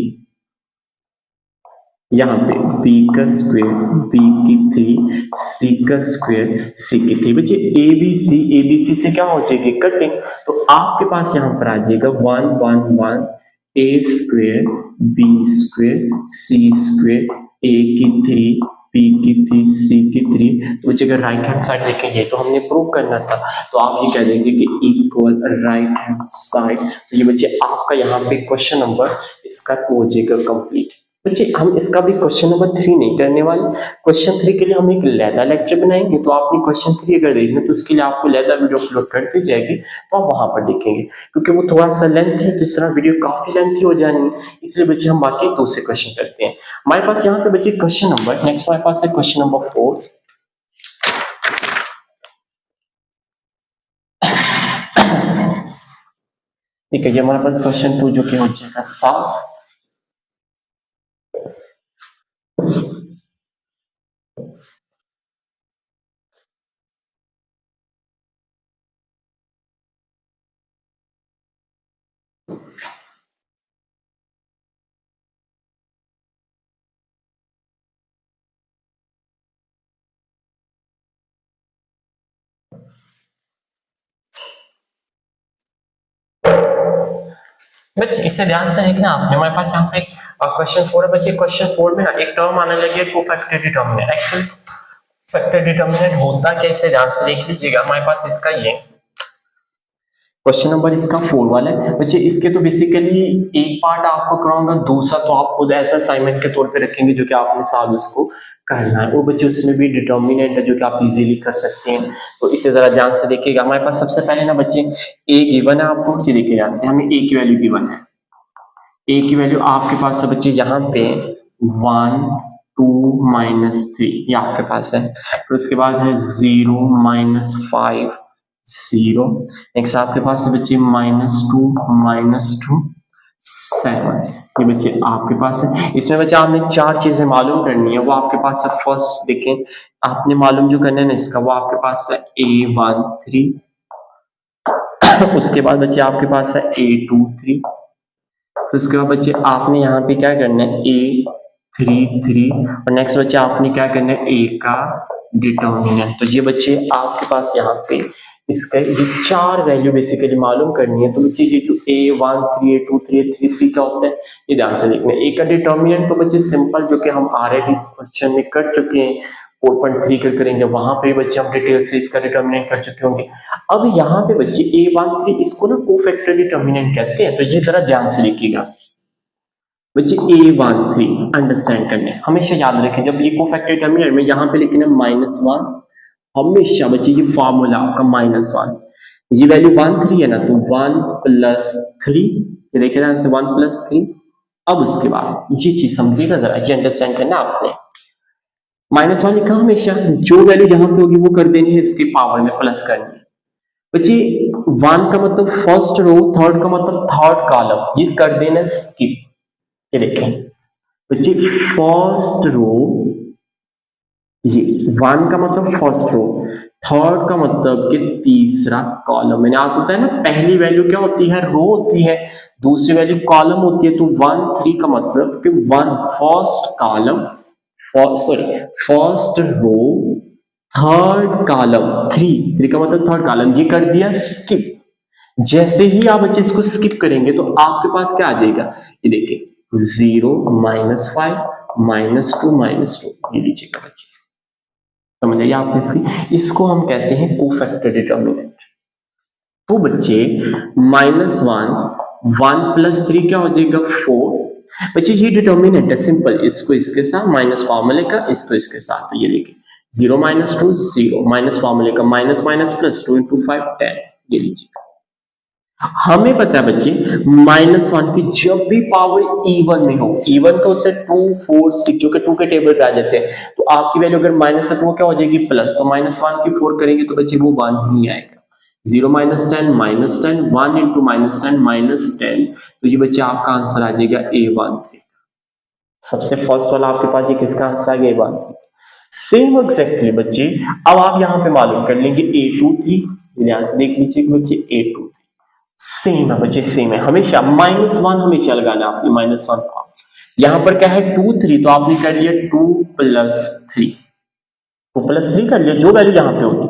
यहाँ पे b का स्क्वायर b की 3 c का स्क्वायर c की 3। बच्चे ABC से क्या हो जाएगी कटिंग, तो आपके पास यहाँ पर आ जाएगा 1 1 1 a square b square c square a की 3 P की 3 C की 3। तो बच्चे अगर राइट हैंड साइड देखेंगे तो हमने प्रूव करना था, तो आप ये कह देंगे कि इक्वल राइट हैंड साइड। तो ये बच्चे आपका यहाँ पे क्वेश्चन नंबर इसका हो जाएगा कंप्लीट। बच्चे हम इसका भी क्वेश्चन नंबर 3 नहीं करने वाले। क्वेश्चन 3 के लिए हम एक लैदा लेक्चर बनाएंगे, तो आपने क्वेश्चन 3 अगर देखना तो उसके लिए आपको लैदा वीडियो अपलोड कर दी जाएगी, तो आप वहां पर देखेंगे, क्योंकि वो थोड़ा सा लेंथ है, तो इस तरह वीडियो काफी लेंथी हो जानी है, इसलिए बच्चे हम बाकी दूसरे क्वेश्चन करते हैं। हमारे पास यहाँ पे बच्चे क्वेश्चन नंबर नेक्स्ट हमारे पास है क्वेश्चन नंबर 4। ठीक है, ये हमारे पास क्वेश्चन 2 जो कि हो जाएगा 7। बच्चे इसे ध्यान से देखना आपने, हमारे पास यहाँ पे क्वेश्चन 4 है बच्चे। क्वेश्चन 4 में ना एक टर्म आने लगी है cofactor determinant. Actually cofactor determinant होता क्या, इसे ध्यान से देख लीजिएगा। हमारे पास इसका ये क्वेश्चन नंबर इसका 4 वाला है बच्चे। इसके तो बेसिकली एक पार्ट आपको कराऊंगा, दूसरा तो आप खुद ऐसा असाइनमेंट के तौर पे रखेंगे जो कि आपने साथ उसको करना है। वो बच्चे उसमें भी डिटर्मिनेंट है जो कि आप इजीली कर सकते हैं, तो इसे जरा ध्यान से देखिएगा। हमारे पास सबसे पहले ना बच्चे ए गिवन है आपको, देखिए ध्यान से, हमें ए की वैल्यू गिवन है। ए की वैल्यू आपके पास है बच्चे यहाँ पे 1 2 -3 ये आपके पास है। फिर उसके बाद है 0 -5 0। नेक्स्ट आपके पास है बच्चे -2 7। ये बच्चे आपके पास है। इसमें बच्चे आपने 4 चीजें मालूम करनी है, वो आपके पास है। फर्स्ट देखें, आपने मालूम जो करना है ना इसका, वो आपके पास है A13। उसके बाद बच्चे आपके पास है A23। तो उसके बाद बच्चे आपने यहाँ पे क्या करना है A33। और नेक्स्ट बच्चे आपने क्या करना है A का डिटर्मिनेंट। तो ये बच्चे आपके पास यहाँ पे इसका ये 4 वैल्यू बेसिकली मालूम करनी है। तो बच्चे ये जो A13 A23 A33 क्या होता है ये ध्यान से देखना है। A का डिटर्मिनेंट तो बच्चे सिंपल जो कि हम ऑलरेडी क्वेश्चन में कर चुके हैं, 4.3 कर करेंगे, वहां पे बच्चे हम डिटेल से इसका डिटर्मिनेंट कर चुके होंगे। अब यहाँ पे बच्चे A13 इसको ना कोफैक्टर डिटर्मिनेंट कहते हैं, तो ये जरा ध्यान से देखिएगा बच्चे। A13 अंडरस्टैंड करने हमेशा याद रखें, जब ये कोफैक्टर डिटर्मिनेंट में यहाँ पे लिखना -1, हमेशा बच्चे ये फॉर्मूला आपका -1, ये वैल्यू 13 है ना, तो 1 + 3, ये देखिए ध्यान से 1 + 3। अब उसके बाद ये चीज समझिएगा जरा, ये अंडरस्टैंड करना आपने। -1 लिखा, हमेशा जो वैल्यू यहाँ पे होगी वो कर देनी है, इसकी पावर में प्लस करनी है बच्चे। 1 का मतलब फर्स्ट रो, थर्ड का मतलब थर्ड कॉलम, ये कर देना स्किप। ये देखें बच्चे, फर्स्ट रो, ये 1 का मतलब फर्स्ट रो, थर्ड का मतलब कि तीसरा कॉलम। मैंने आपको बताया ना, पहली वैल्यू क्या होती है, रो होती है, दूसरी वैल्यू कॉलम होती है। तो 1 3 का मतलब कि 1 first column, sorry first row, third column, 3 का मतलब थर्ड कॉलम, ये कर दिया स्किप। जैसे ही आप बच्चे इसको स्किप करेंगे तो आपके पास क्या आ जाएगा, ये देखिए 0 -5 -2 ये लीजिएगा बच्चे, समझ आइए आप इसको हम कहते हैं कोफैक्टर डिटर्मिनेंट। तो बच्चे -1 1 + 3 क्या हो जाएगा 4। बच्चे ये डिटर्मिनेंट है सिंपल, इसको इसके साथ माइनस फार्मूले का, इसको इसके साथ, तो ये देखिए 0 -2 0 माइनस फार्मूले का माइनस माइनस प्लस 2 × 5 10, ये लीजिए। हमें पता है बच्चे -1 की जब भी पावर इवन में हो, इवन का होता है 2 4 6 जो कि 2 के टेबल पे आ जाते हैं, तो आपकी वैल्यू अगर माइनस है तो वो क्या हो जाएगी प्लस, तो -1 की 4 करेंगे तो बच्चे वो 1 ही आएगा। 0 -10 -10 1 × -10 तो ये बच्चे आपका आंसर आ जाएगा A13। सबसे फर्स्ट वाला आपके पास ये किसका आंसर आ गया, A13। सेम एग्जैक्टली बच्चे, अब आप यहाँ पे मालूम कर लेंगे A23, ध्यान से देख लीजिए बच्चे A23 सेम है बच्चे, सेम है, हमेशा -1 हमेशा लगाना आपने -1 का। यहाँ पर क्या है 2 3, तो आपने कर लिया 2 + 3, 2 + 3 कर लिया, जो वैल्यू यहाँ पे होगी।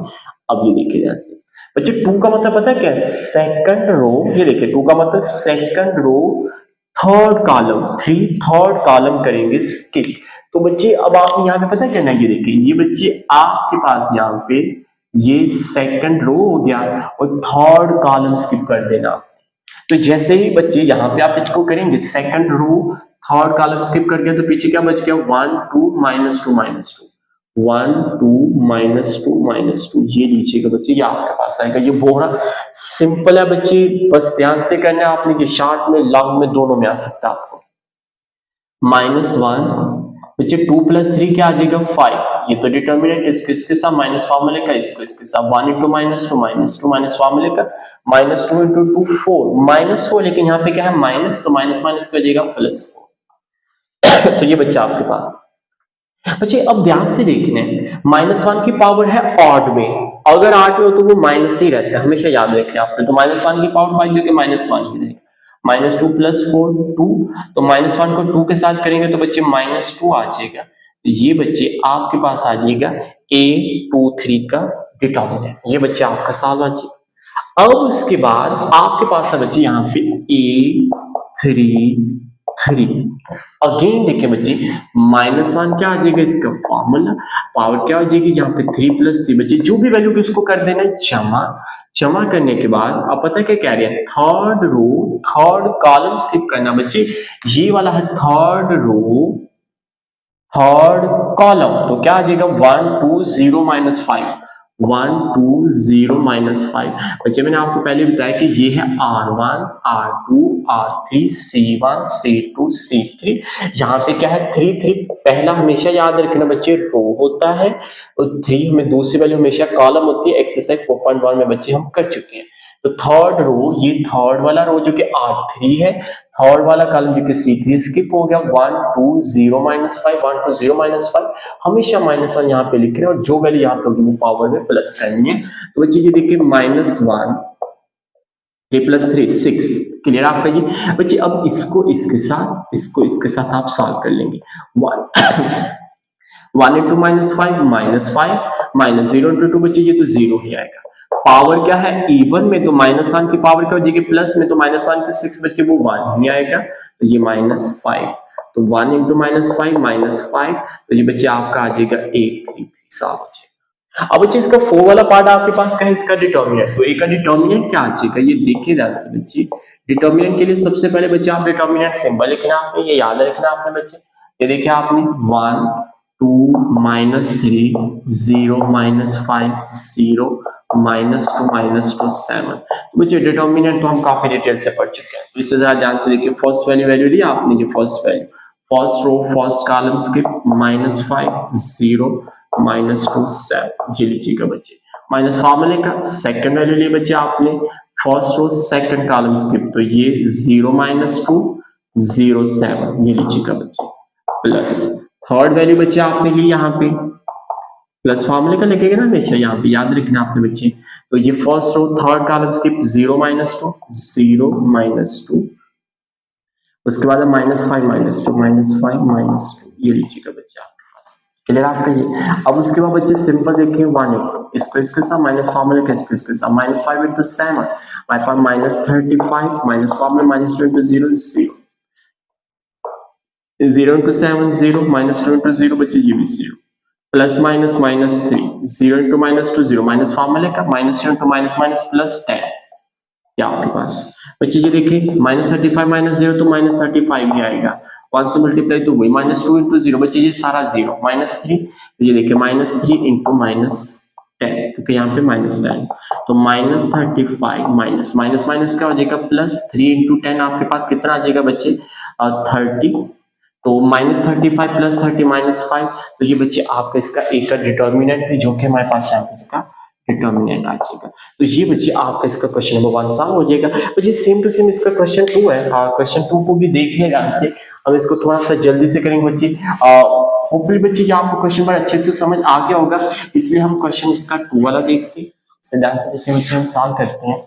अब ये देखिए ध्यान से बच्चे, 2 का मतलब पता है क्या, सेकंड रो, ये देखिए 2 का मतलब second row, third column, 3 third column करेंगे स्किप। तो बच्चे अब आपने यहाँ पे पता है क्या, ये देखिए ये बच्चे आपके पास यहाँ पे ये सेकंड रो हो गया और थर्ड कॉलम स्किप कर देना। तो जैसे ही बच्चे यहाँ पे आप इसको करेंगे second row third column skip कर गया तो पीछे क्या बच गया 1 2 -2 -2 1 2 -2 ये लीजिएगा बच्चे, ये आपके पास आएगा। ये बहुत सिंपल है बच्चे, बस ध्यान से करना है आपने, कि शार्ट में लॉन्ग में दोनों में आ सकता है आपको। -1 बच्चे 2 + 3 क्या आ जाएगा 5, ये तो डिटर्मिनेंट, इसको इसके साथ माइनस फॉर्मूले का, इसको इसके साथ 1 × -2 -2 माइनस फॉर्मूले का, -2 × 2 4 -4, लेकिन यहाँ पे क्या है माइनस, तो माइनस माइनस कर जाएगा +4 तो ये बच्चा आपके पास। बच्चे अब ध्यान से देखना है, -1 की पावर है ऑड में, अगर आठ में हो तो वो माइनस ही रहता है, हमेशा याद रखें आपने। तो -1 की पावर 5 जो कि -1 ही रहेगा। -2 + 4 2, तो -1 को 2 के साथ करेंगे तो बच्चे -2 आ जाएगा। तो ये बच्चे आपके पास आ जाएगा A23 का डिटर्मिनेंट, ये बच्चे आपका सवाल आ जाएगा। अब उसके बाद आपके पास है बच्चे यहाँ पे A33, अगेन देखिए बच्चे -1 क्या आ जाएगा इसका फॉर्मूला, पावर क्या हो जाएगी जहां पे 3 + 3 बच्चे, जो भी वैल्यू की उसको कर देना जमा, जमा करने के बाद अब पता क्या कह रहे हैं, third row third column skip करना बच्चे, ये वाला है थर्ड रो थर्ड कॉलम, तो क्या आ जाएगा 1 2 0 -5 1 2 0 -5 बच्चे, मैंने आपको पहले बताया कि ये है R1 R2 R3 C1 C2 C3, यहाँ पे क्या है 3 3, पहला हमेशा याद रखना बच्चे रो होता है, और 3 में दूसरी वैल्यू हमेशा कॉलम होती है। एक्सरसाइज 4.1 में बच्चे हम कर चुके हैं। तो थर्ड रो, ये थर्ड वाला रो जो कि R3 है, थर्ड वाला कॉलम जो कि C3 स्किप हो गया, 1 2 0 -5 1 2 0 -5, हमेशा -1 यहाँ पे लिख रहे हैं, और जो वैल्यू यहाँ पे होगी वो पावर में प्लस करनी है। तो बच्चे ये देखिए -1 3 + 3 6, क्लियर आपका जी बच्चे। अब इसको इसके साथ, इसको इसके साथ आप सॉल्व कर लेंगे। 1 1 × -5 -0 × 2 बच्चे, ये तो 0 ही आएगा। पावर क्या है इवन में, तो -1 की पावर क्या हो जाएगी प्लस में, तो -1 के 6 बच्चे वो 1 ही आएगा, तो ये -5, तो 1 × -5 तो ये बच्चे आपका आ जाएगा 833 सॉल्व हो जाएगा। अब बच्चे इसका 4 वाला पार्ट आपके पास क्या है, इसका डिटर्मिनेंट, तो ए का डिटर्मिनेंट क्या आ जाएगा, ये देखिए ध्यान से बच्चे। डिटर्मिनेंट के लिए सबसे पहले बच्चे आप डिटर्मिनेंट सिंबल लिखना, आपने ये याद रखना आपने बच्चे। ये देखिए आपने 1 2 -3 0 -5 0 -2 7, बच्चे डिटर्मिनेंट तो हम काफी डिटेल से पढ़ चुके हैं, तो इससे जरा ध्यान से देखिए। फर्स्ट वैल्यू ली आपने, जो first value, first row first column skip, -5 0 -2 7, ये लीजिएगा बच्चे। माइनस फॉर्मूले का सेकंड वैल्यू लिए बच्चे आपने, first row second column skip, तो ये 0 -2 0 7, ये लीजिएगा बच्चे, प्लस थर्ड वैल्यू बच्चे आपने ली यहाँ पे, प्लस फॉर्मूले का लगेगा ना हमेशा, यहाँ पे याद रखना आपने बच्चे। तो ये first row third column skip 0 -2 0 -2, उसके बाद -5 -2 -5 -2, ये लीजिएगा बच्चे आपके पास, क्लियर आपका ये। अब उसके बाद बच्चे सिंपल देखिए 1 इसको इसके साथ माइनस फॉर्मूले का इसको इसके साथ, -5 × 7 हमारे पास -35 माइनस फॉर्मूला -2 × 0 0 0 × 7 0 -2 × 0 बच्चे, ये भी 0, प्लस माइनस -3 0 × -2 0 माइनस फॉर्मूले का, -2 × माइनस +10, क्या आपके पास बच्चे ये देखिए -35 -0 तो -35 ही आएगा, 1 से मल्टीप्लाई तो वही -2 × 0 बच्चे, ये सारा 0 -3, तो ये देखिए -3 × -10, क्योंकि यहाँ पे -10, तो -35 माइनस माइनस माइनस क्या हो जाएगा +3 × 10, आपके पास कितना आ जाएगा बच्चे 30, तो -35 + 30 -5, तो ये बच्चे आपका इसका एक का डिटर्मिनेंट है, जो कि हमारे पास यहाँ पे इसका डिटर्मिनेंट आ जाएगा। तो ये बच्चे आपका इसका क्वेश्चन नंबर 1 सॉल्व हो जाएगा। बच्चे सेम टू सेम इसका क्वेश्चन 2 है, क्वेश्चन 2 को भी देख लेगा से, हम इसको थोड़ा सा जल्दी से करेंगे बच्चे। होपफुली बच्चे ये आपको क्वेश्चन बड़ा अच्छे से समझ आ गया होगा, इसलिए हम क्वेश्चन इसका 2 वाला देखते हैं, ध्यान से देखते हैं बच्चे, हम सॉल्व करते हैं।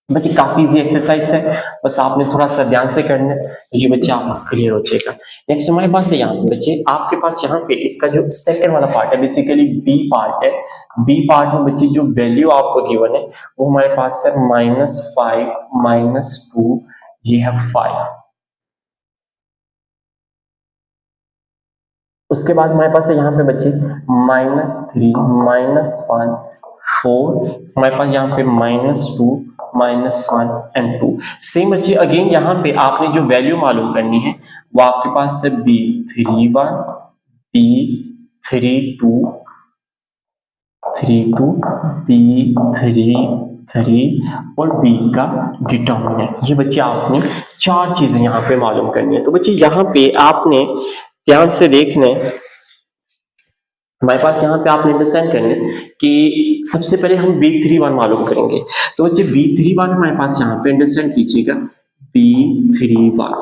बच्चे काफी इजी एक्सरसाइज है, बस आपने थोड़ा सा ध्यान से करना है, तो ये बच्चे आपका क्लियर हो जाएगा। नेक्स्ट हमारे पास है यहाँ पे बच्चे, आपके पास यहाँ पे इसका जो सेकंड वाला पार्ट है, बेसिकली बी पार्ट है। बी पार्ट में बच्चे जो वैल्यू आपको गिवन है वो हमारे पास है -5 -2, ये है 5। उसके बाद हमारे पास है यहाँ पे बच्चे -3 -1 4, हमारे पास यहाँ पे -2 -1 and 2। सेम बच्चे अगेन यहाँ पे आपने जो वैल्यू मालूम करनी है वो आपके पास है B31, B32, 32, B33 और B का डिटर्मिनेंट। ये बच्चे आपने चार चीजें यहाँ पे मालूम करनी है। तो बच्चे यहाँ पे आपने ध्यान से देखने, हमारे पास यहाँ पे आपने अंडरस्टैंड करना है कि सबसे पहले हम B31 मालूम करेंगे। तो बच्चे B31 हमारे पास यहाँ पे अंडरस्टैंड कीजिएगा, B31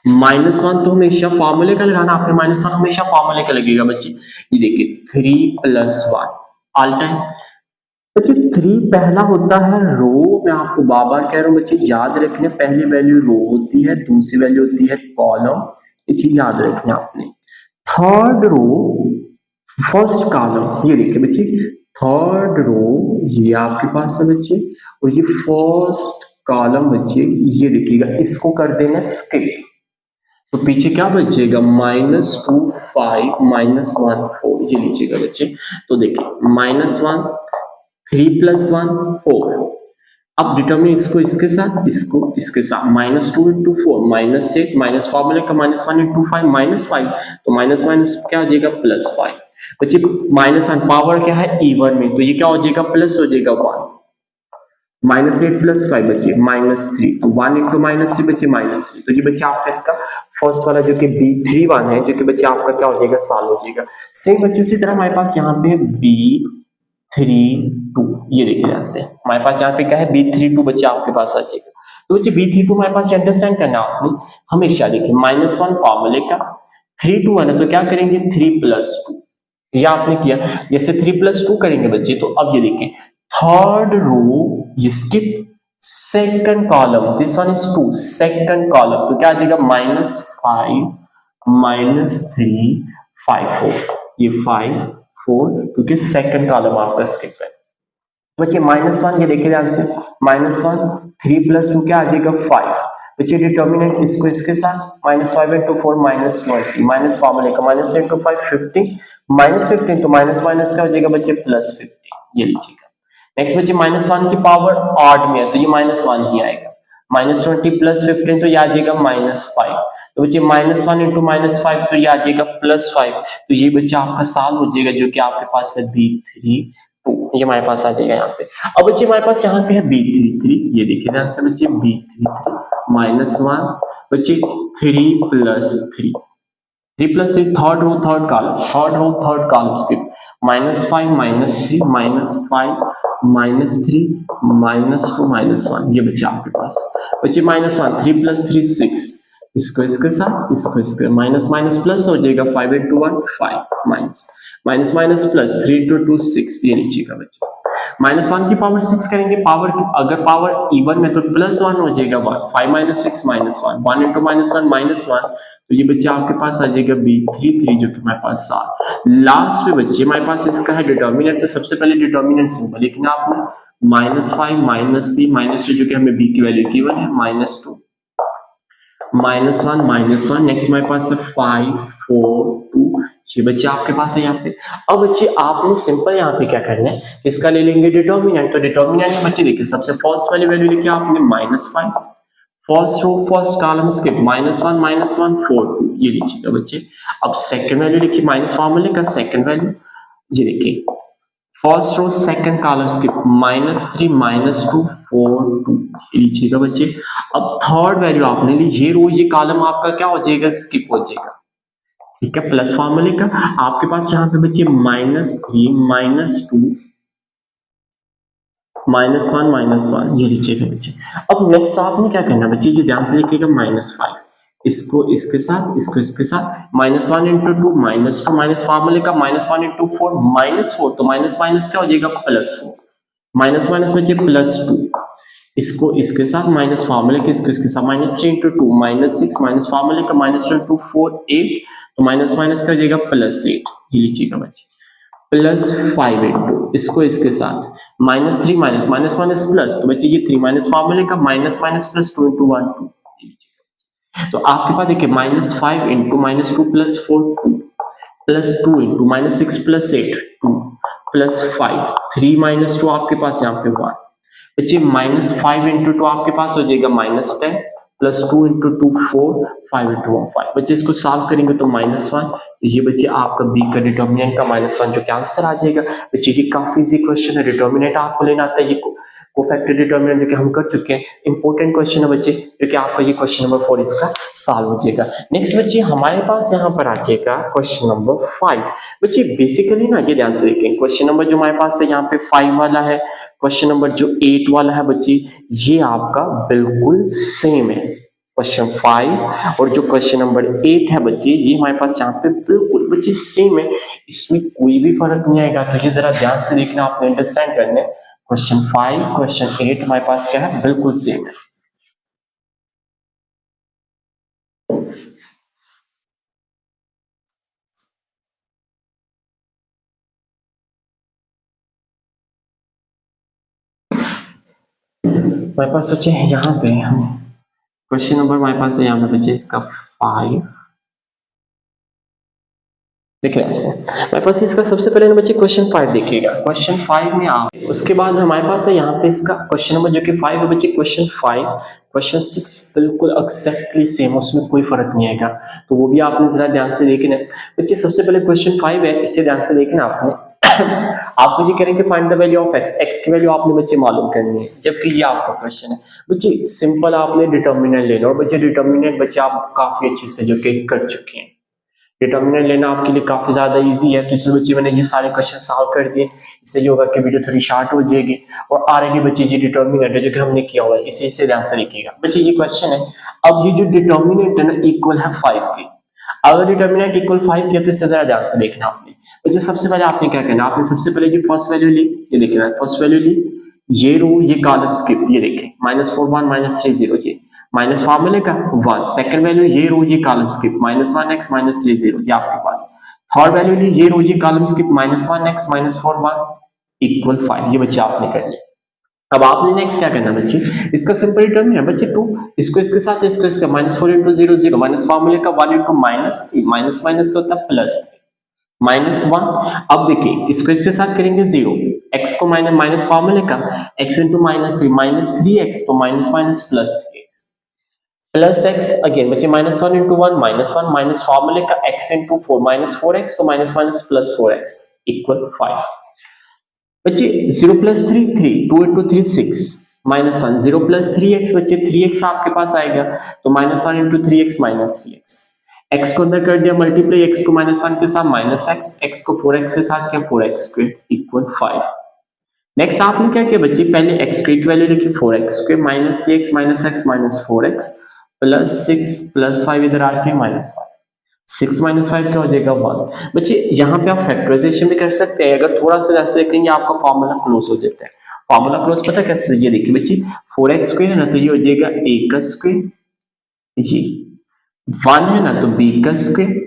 -1 तो हमेशा फॉर्मूले का लगाना, आपने -1 हमेशा फॉर्मूले का लगेगा बच्चे। ये देखिए 3 + 1 ऑल टाइम। बच्चे 3 पहला होता है रो, मैं आपको बार बार कह रहा हूँ बच्चे याद रखना, पहली वैल्यू रो होती है, दूसरी वैल्यू होती है कॉलम, ये चीज याद रखना आपने। थर्ड रो फर्स्ट कॉलम, ये देखिए बच्चे थर्ड रो ये आपके पास है बच्चे, और ये फर्स्ट कॉलम बच्चे ये देखिएगा, इसको कर देना स्किप। तो पीछे क्या बचेगा -2 5 -1 4, ये लीजिएगा बच्चे। तो देखिए -1 3 + 1 4। अब डिटर्मिन इसको इसके साथ, इसको इसके साथ, -2 × 4 -8, माइनस फॉर्मूले का -1 × 5 -5, तो माइनस माइनस क्या हो जाएगा +5। बच्चे -1 पावर क्या है इवन में, तो ये क्या हो जाएगा प्लस हो जाएगा 1। -8 + 5 बच्चे -3, तो 1 × -3 बच्चे -3। तो ये बच्चे आपका इसका फर्स्ट वाला जो कि B31 है, जो कि बच्चे आपका क्या हो जाएगा सॉल्व हो जाएगा। सेम बच्चे उसी तरह हमारे पास यहाँ पे B32, ये देखिए ध्यान से, हमारे पास यहाँ पे क्या है B32 बच्चे आपके पास आ जाएगा। तो बच्चे B32 हमारे पास अंडरस्टैंड करना आपने हमेशा, देखिए -1 फॉर्मूले का, 32 है ना, तो क्या करेंगे 3 + 2, यह आपने किया। जैसे 3 + 2 करेंगे बच्चे, तो अब ये देखिए थर्ड रो ये skip, second column this one is 2, second column, तो क्या आ जाएगा -5 -3 5 4, ये 5 4, क्योंकि सेकंड कॉलम आपका स्किप है। बच्चे -1 ये देखिए ध्यान से, -1 3 + 2 क्या आ जाएगा 5। बच्चे डिटर्मिनेंट इसको इसके साथ, -5 × 4 -20, माइनस फॉर्मूले का -10 × 5 15, -15 तो माइनस माइनस क्या हो जाएगा बच्चे +15, ये लीजिएगा। नेक्स्ट बच्चे -1 की पावर ऑड में है, तो ये -1 ही आएगा। -20 + 15 तो ये आ जाएगा -5, तो बच्चे -1 × -5 तो ये आ जाएगा +5, तो ये बच्चे आपका सॉल्व हो जाएगा, जो कि आपके पास है B32, ये हमारे पास आ जाएगा यहाँ पे। अब बच्चे हमारे पास यहाँ पे है B33, ये देखिए ध्यान से बच्चे B33 -1 बच्चे 3 + 3, 3 + 3 third row third column, third row third column skip, -5 -3 -5 -3 -2 -1, ये बच्चे आपके पास। बच्चे -1 3 + 3 6, इसको इसके साथ, इसको इसके माइनस माइनस प्लस हो जाएगा, 5 × 1 5 माइनस माइनस माइनस प्लस 3 × 2 6, ये लीजिएगा बच्चे। -1 की पावर 6 करेंगे, पावर अगर पावर इवन में तो +1 हो जाएगा 1, 5 - 6 -1, 1 × -1 -1, तो ये बच्चे आपके पास आ जाएगा B33, जो कि हमारे पास 7। लास्ट में बच्चे हमारे पास इसका है डिटर्मिनेंट, तो सबसे पहले डिटर्मिनेंट सिंपल लिखना आपने, -5 -3 -2, जो कि हमें B की वैल्यू गिवन है, -2 -1 नेक्स्ट हमारे पास है 5 4 2, ये बच्चे आपके पास है यहाँ पे। अब बच्चे आपने सिंपल यहाँ पे क्या करना है, इसका ले लेंगे डिटर्मिनेंट। तो डिटर्मिनेंट में बच्चे देखिए सबसे फर्स्ट वाली वैल्यू लिखी आपने -5, first row first column skip, -1 -1 4 2, ये लीजिएगा बच्चे। अब सेकंड वैल्यू लिखिए माइनस फॉर्मूले का सेकंड वैल्यू, ये देखिए first row second column skip, -3 -2 4 2, ये लीजिएगा बच्चे। अब थर्ड वैल्यू आपने ली, ये रो ये कॉलम आपका क्या हो जाएगा स्किप हो जाएगा, ठीक है, प्लस फॉर्मूले का आपके पास यहाँ पे बच्चे -3 -2 -1 ये लीजिएगा बच्चे। अब नेक्स्ट आपने क्या करना बच्चे, ये ध्यान से लिखिएगा -5, इसको इसके साथ, इसको इसके साथ, -1 × 2 -2 माइनस फार्मूले का -1 × 4 -4, तो माइनस माइनस क्या हो जाएगा +4, माइनस माइनस बच्चे +2, इसको इसके साथ माइनस फार्मूले के, इसको इसके साथ, -3 × 2 -6 माइनस फार्मूले का -2 4 8, तो माइनस माइनस क्या हो जाएगा +8, ये लीजिएगा बच्चे। +5 × इसको इसके साथ, -3 माइनस माइनस माइनस प्लस, तो बच्चे ये 3 माइनस फार्मूले का माइनस माइनस प्लस 2 × 1 2, तो आपके पास देखिए -5 × -2 + 4 2 +2 × -6 + 8 2 +5 3 - 2 आपके पास यहाँ पे 1 बच्चे -5 इंटू टू आपके पास हो जाएगा -10 प्लस 2 इंटू टू 4 5 इंटू 1 5। बच्चे इसको सॉल्व करेंगे तो -1, ये बच्चे आपका बी का डिटर्मिनेंट का -1 जो कि आंसर आ जाएगा। बच्चे ये काफी इजी क्वेश्चन है, डिटर्मिनेंट आपको लेना आता है, ये कोफैक्टर डिटर्मिनेंट जो कि हम कर चुके हैं, इंपॉर्टेंट क्वेश्चन है बच्चे, जो कि आपका ये क्वेश्चन नंबर 4 इसका सॉल्व हो जाएगा। नेक्स्ट बच्चे हमारे पास यहाँ पर आ जाएगा क्वेश्चन नंबर 5। बच्चे बेसिकली ना ये ध्यान से देखें, क्वेश्चन नंबर जो हमारे पास है यहाँ पे 5 वाला है, क्वेश्चन नंबर जो 8 वाला है बच्चे, ये आपका बिल्कुल सेम है। क्वेश्चन 5 और जो क्वेश्चन नंबर 8 है बच्चे, ये हमारे पास यहाँ पे बिल्कुल बच्चे सेम है, इसमें कोई भी फर्क नहीं आएगा। तो ये जरा ध्यान से देखना, आपने अंडरस्टैंड करना है। क्वेश्चन 5 क्वेश्चन 8 हमारे पास क्या है, बिल्कुल सेम है। हमारे पास बच्चे यहाँ पे हम क्वेश्चन नंबर हमारे पास है यहाँ पे बच्चे इसका 5। देखिए ऐसे मेरे पास इसका सबसे पहले बच्चे क्वेश्चन 5 देखिएगा। क्वेश्चन 5 में आप उसके बाद हमारे पास है यहाँ पे इसका क्वेश्चन नंबर जो कि 5 है बच्चे, क्वेश्चन 5 क्वेश्चन 6 बिल्कुल एक्जैक्टली सेम, उसमें कोई फर्क नहीं आएगा। तो वो भी आपने जरा ध्यान से देखना बच्चे। सबसे पहले क्वेश्चन 5 है, इसे ध्यान से देखना आपने। आप मुझे करेंगे find the value of x, x की वैल्यू आपने बच्चे मालूम करनी है, जबकि ये आपका क्वेश्चन है बच्चे सिंपल, आपने डिटर्मिनेंट लेना। और बच्चे डिटर्मिनेंट बच्चे आप काफी अच्छे से जो कि कर चुके हैं, डिटर्मिनेंट लेना आपके लिए काफी ज्यादा इजी है। तो इसलिए बच्चे मैंने ये सारे क्वेश्चन सॉल्व कर दिए, इससे ये होगा कि वीडियो थोड़ी शॉर्ट हो जाएगी। और ऑलरेडी बच्चे ये डिटर्मिनेंट है जो कि हमने किया हुआ है, इसी से ध्यान से लिखिएगा बच्चे। ये क्वेश्चन है, अब ये जो डिटर्मिनेंट है ना इक्वल है 5 के, अगर डिटर्मिनेंट इक्वल 5 किया तो इससे जरा ध्यान से देखना आपने। बच्चे सबसे पहले आपने क्या करना, आपने सबसे पहले ये फर्स्ट वैल्यू ली, ये देखना फर्स्ट वैल्यू ली, ये रो ये कॉलम स्किप, ये देखें -4 1 -3 0, ये माइनस फार्मूले का 1। सेकंड वैल्यू ये रो ये कॉलम स्किप -1x -3 0, ये आपके पास। थर्ड वैल्यू ली ये रो ये कॉलम स्किप -1x -4 1 इक्वल 5, ये बच्चे आपने कर लिया। अब आपने नेक्स्ट क्या करना बच्चे, इसका सिंपल टर्म है बच्चे 2, इसको इसके साथ इसको इसका -4 × 0 0, माइनस फार्मूले का 1 × -3, माइनस माइनस का होता है +3 -1। अब देखिए इसको इसके साथ करेंगे 0, x को माइनस फार्मूले का x × -3 -3x, तो minus minus +3x plus x again बच्चे -1 × 1 -1 माइनस फार्मूले का x × 4 -4x, तो माइनस माइनस +4x इक्वल 5। बच्चे 0 + 3 3, 2 × 3 6 -1, 0 + 3x बच्चे 3x आपके पास आएगा, तो -1 × 3x -3x, x को अंदर कर दिया मल्टीप्लाई, x को -1 के साथ -x, x को 4x के साथ क्या 4x² इक्वल 5। नेक्स्ट आपने क्या किया बच्चे, पहले x की वैल्यू लिखी 4x² -3x -x -4x plus 6 plus 5 इधर आके -5, 6 - 5 क्या हो जाएगा 1। बच्चे यहाँ पे आप फैक्टराइजेशन भी कर सकते हैं, अगर थोड़ा सा ऐसे देखेंगे आपका फॉर्मूला क्लोज हो जाता है। फॉर्मूला क्लोज पता कैसे, ये देखिए बच्चे 4x² है ना, तो ये हो जाएगा a का स्क्वायर, जी 1 है ना तो b का स्क्वायर,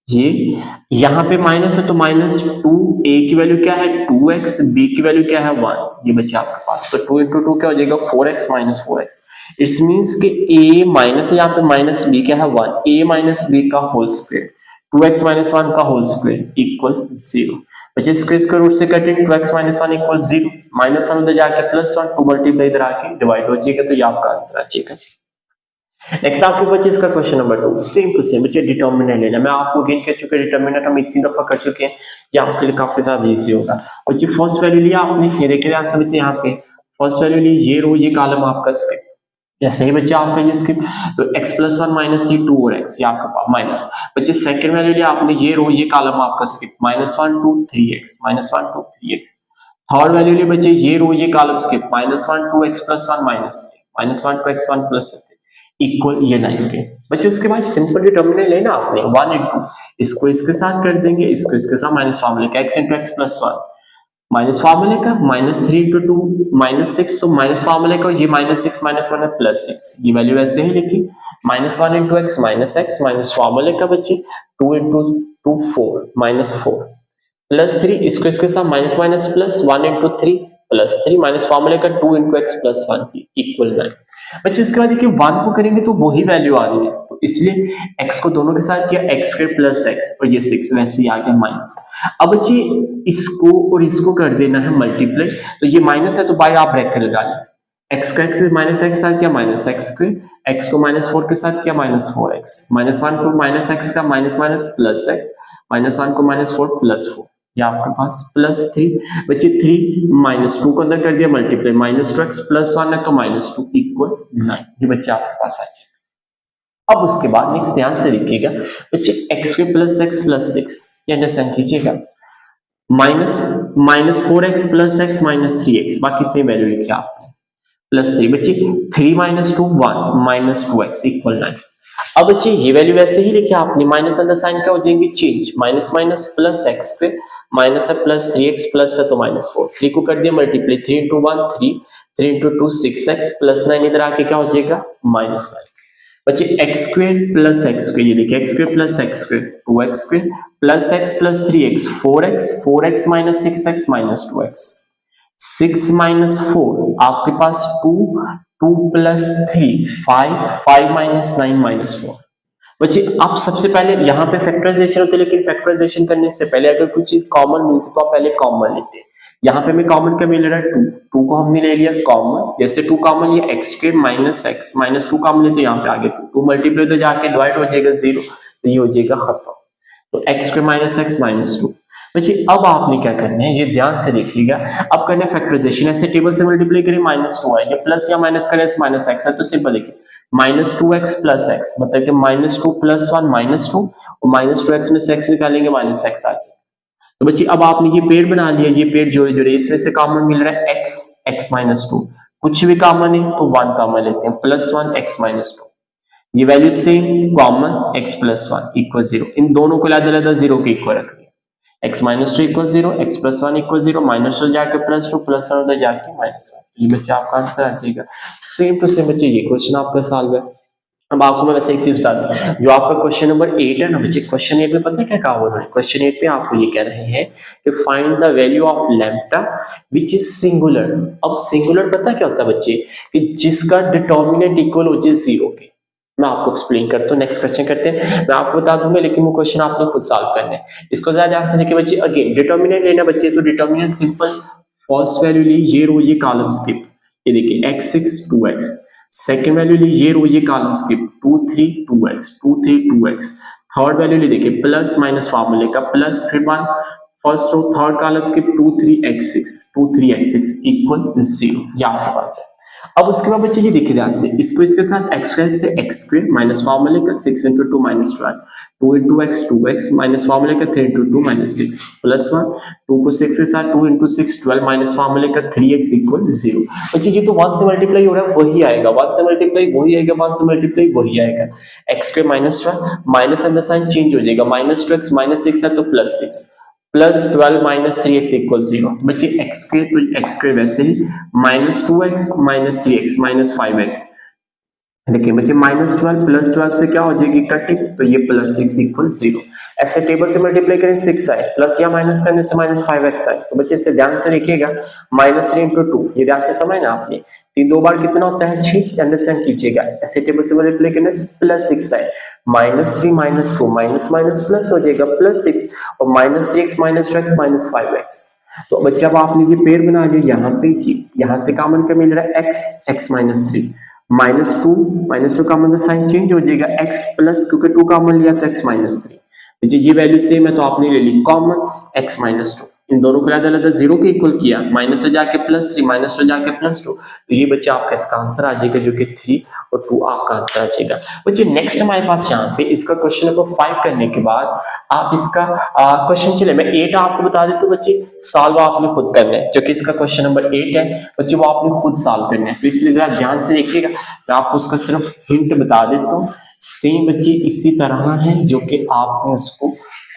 ये यहाँ पे माइनस है तो -2, a की वैल्यू क्या है 2x, b की वैल्यू क्या है 1, ये बच्चे आपके पास। तो 2 × 2 क्या हो जाएगा 4x -4x, इट्स मींस कि a माइनस है यहाँ पे माइनस b क्या है 1, a - b का होल स्क्वायर, 2x - 1 का होल स्क्वायर इक्वल 0। बच्चे स्क्वायर रूट से कटेंगे, 2x - 1 इक्वल 0, -1 उधर जाके +1, 2 मल्टीप्लाई इधर आके डिवाइड हो जाएगा, तो ये आपका आंसर आ जाएगा। नेक्स्ट आपके बच्चे इसका question number 2, same to same बच्चे डिटर्मिनेंट लेना। मैं आपको गेन कर चुके डिटर्मिनेंट, हम इतनी दफा कर चुके हैं, ये आपके लिए काफी ज्यादा इजी होगा। बच्चे फर्स्ट वैल्यू लिया आपने, ये देखिए आंसर बच्चे यहाँ पे फर्स्ट वैल्यू ली, ये रो ये कॉलम आपका स्किप, जैसे ही बच्चे आपका ये स्किप, तो x + 1 -3 2 और x, ये आपका पास माइनस। बच्चे सेकंड वैल्यू लिया आपने, ये रो ये कॉलम आपका skip, -1 2 3x -1 2 3x। Third value ली बच्चे, ये रो ये column skip, -1 2x + 1 -3 -1 2x 1 + 3 equal ये 9 के। बच्चे उसके बाद सिंपल डिटर्मिनेंट लेना आपने, 1 × इसको इसके साथ कर देंगे, इसको इसके साथ माइनस फार्मूले का x × x + 1 माइनस फार्मूले का -3 × 2 -6, तो माइनस फार्मूले का ये -6 - 1 है +6, ये वैल्यू ऐसे ही लिखी, -1 × x -x माइनस फार्मूले का बच्चे 2 × 2 4 -4 +3, इसको इसके साथ माइनस माइनस प्लस 1 × 3 +3 माइनस फार्मूले का 2 × x + 1 इक्वल 9। बच्चे उसके बाद देखिए 1 को करेंगे तो वही वैल्यू आ रही है, तो इसलिए x को दोनों के साथ किया x² + x, और ये 6 वैसे ही आ गया माइनस। अब बच्चे इसको और इसको कर देना है मल्टीप्लाई, तो ये माइनस है तो बाय आप ब्रैकेट लगा लें, एक्स को एक्स से माइनस एक्स साथ क्या माइनस एक्स स्क्वायर, एक्स को माइनस 4 के साथ क्या माइनस 4x, माइनस 1 को माइनस एक्स का minus minus plus x, minus 1 को माइनस 4 प्लस 4, ये आपके पास प्लस 3 बच्चे 3 माइनस 2 को अंदर कर दिया मल्टीप्लाई, माइनस 2x प्लस 1 है तो माइनस 2 इक्वल 9, ये बच्चे आपके पास आ जाए। अब उसके बाद नेक्स्ट ध्यान से देखिएगा बच्चे एक्स प्लस 6 ये अंडरस्टैंड कीजिएगा, minus minus 4x plus x minus 3x, बाकी सेम वैल्यू लिखिए आपने प्लस 3 बच्चे 3 माइनस 2 1 माइनस 2x इक्वल 9। अब बच्चे ये वैल्यू वैसे ही लिखिए आपने, माइनस अंदर साइन क्या हो जाएंगे change, minus minus plus x square, minus है प्लस 3x प्लस है तो माइनस 4, 3 को कर दिया multiply, 3 into 1 3, 3 into 2 6x plus 9 इधर आके क्या हो जाएगा माइनस 9। बच्चे x square plus x square, ये देखिए x square plus x square 2x square plus x plus 3x 4x minus 6x minus 2x, 6 minus 4 आपके पास 2, 2 प्लस 3 5, 5 माइनस 9 माइनस 4। बच्चे आप सबसे पहले यहाँ पे फैक्टराइजेशन होते हैं, लेकिन फैक्टराइजेशन करने से पहले अगर कुछ चीज कॉमन मिलती तो आप पहले कॉमन लेते हैं। यहाँ पे हमें कॉमन क्या मिल रहा है 2, 2 को हमने ले लिया कॉमन, जैसे 2 कॉमन ये x square minus x minus 2 common ले तो यहाँ पे आगे 2 मल्टीप्लाई तो जाके डिवाइड हो जाएगा 0, तो ये हो जाएगा खत्म, तो x square minus x minus 2। बच्चे अब आपने क्या करना है ये ध्यान से देखिएगा, अब करना है फैक्टराइजेशन, ऐसे टेबल से मल्टीप्लाई करें माइनस 2 आएगा, प्लस या माइनस करें माइनस एक्स है तो सिंपल देखिए माइनस 2x प्लस एक्स मतलब कि माइनस 2 प्लस 1 माइनस 2 और माइनस 2x में से x निकालेंगे माइनस एक्स आ जाएगा। तो बच्चे अब आपने ये पेड़ बना लिया, ये पेड़ जोड़े जोड़े इसमें से कॉमन मिल रहा है x x माइनस 2, कुछ भी कॉमन है तो 1 कॉमन लेते हैं प्लस 1 x माइनस 2, ये value same common x plus 1 equal 0, इन दोनों को अलग अलग 0 के इक्वल रख दिया, x minus 2 equal 0 x plus 1 equal 0 minus 2 जाके प्लस 2 प्लस 1 उधर जाके माइनस 1, ये बच्चे आपका आंसर आ जाएगा। सेम टू सेम बच्चे ये क्वेश्चन आपका सॉल्व है। अब आपको मैं वैसे एक चीज बता दूं, जो आपका क्वेश्चन नंबर 8 है ना बच्चे, क्वेश्चन 8 में पता है क्या कहा हुआ है, क्वेश्चन 8 पे आपको ये कह रहे हैं कि find the value of lambda which is singular. अब सिंगुलर पता क्या होता है बच्चे, कि जिसका डिटर्मिनेंट इक्वल हो जाए 0 के। मैं आपको एक्सप्लेन करता हूँ, नेक्स्ट क्वेश्चन करते हैं, मैं आपको बता दूंगा लेकिन वो क्वेश्चन आपने खुद सॉल्व करना है, इसको ज्यादा ध्यान से देखिए बच्चे। अगेन डिटर्मिनेंट लेना बच्चे, तो डिटर्मिनेंट सिंपल फर्स्ट वैल्यू ली, ये रो ये कॉलम स्किप, ये देखिए x6 2x, सेकेंड वैल्यू ली ये रो ये column skip 2 3 2x 2 3 2x, third value ली देखिए प्लस माइनस फॉर्मूले का प्लस, फिर 1 first row third column skip 2 3 x6 2 3 x6 equal 0, ये आपके पास है। अब उसके बाद बच्चे ये देखिए ध्यान से, इसको इसके साथ एक्स स्क्वायर से एक्स स्क्वायर माइनस फॉर्मूले का 6 into 2 minus 12, 2 into x 2x minus फॉर्मूले का 3 इंटू 2 माइनस 6 प्लस 1, 2 को 6 के साथ 2 इंटू 6 12 माइनस फॉर्मूले का 3x इक्वल 0। बच्चे ये तो 1 से मल्टीप्लाई हो रहा है वही आएगा, 1 से मल्टीप्लाई वही आएगा, 1 से मल्टीप्लाई वही आएगा, एक्स स्क्वायर माइनस 12 माइनस अंदर साइन चेंज हो जाएगा, माइनस 2x माइनस 6 है तो plus 6 plus 12 minus 3x equal 0। बच्चे एक्स स्क्वायर तो एक्स स्क्वायर वैसे ही minus 2x minus 3x minus 5x, देखिए बच्चे माइनस 12 प्लस 12 से क्या हो जाएगी कटिंग, तो ये प्लस 6 इक्वल 0। ऐसे टेबल से मल्टीप्लाई करें 6 आए, प्लस या माइनस करने से माइनस 5x आए, तो बच्चे से ध्यान से देखिएगा माइनस 3 इंटू 2, ये ध्यान से समझना आपने, 3 दो बार कितना होता है 6, अंडरस्टैंड कीजिएगा। ऐसे टेबल से मल्टीप्लाई करने से प्लस 6 आए, minus 3 minus 2 minus minus plus हो जाएगा प्लस 6 और minus 3x minus 2x minus 5x। तो बच्चे अब आपने ये पेड़ बना लिया, यहाँ पे यहाँ से कॉमन क्या मिल रहा है x x minus 3 minus two common sign change हो जाएगा x प्लस, क्योंकि 2 कॉमन लिया तो x माइनस 3, ये वैल्यू सेम है तो आपने ले ली कॉमन x माइनस 2, इन दोनों को अलग अलग 0 के इक्वल किया, माइनस 2 जाके प्लस 3 माइनस 2 जाके प्लस 2, तो ये बच्चे आपका इसका आंसर आ जाएगा जो कि 3 और 2 आपका आंसर आ जाएगा। बच्चे नेक्स्ट हमारे पास यहाँ पे इसका क्वेश्चन नंबर 5 करने के बाद आप इसका क्वेश्चन चले, मैं 8 आपको बता देता हूँ बच्चे, सॉल्व आपने खुद करना है, जो कि इसका क्वेश्चन नंबर 8 है बच्चे वो आपने खुद सॉल्व करना है, तो इसलिए जरा ध्यान से देखिएगा, मैं आपको उसका सिर्फ हिंट बता देता हूँ। सेम बच्चे इसी तरह है जो कि आपने उसको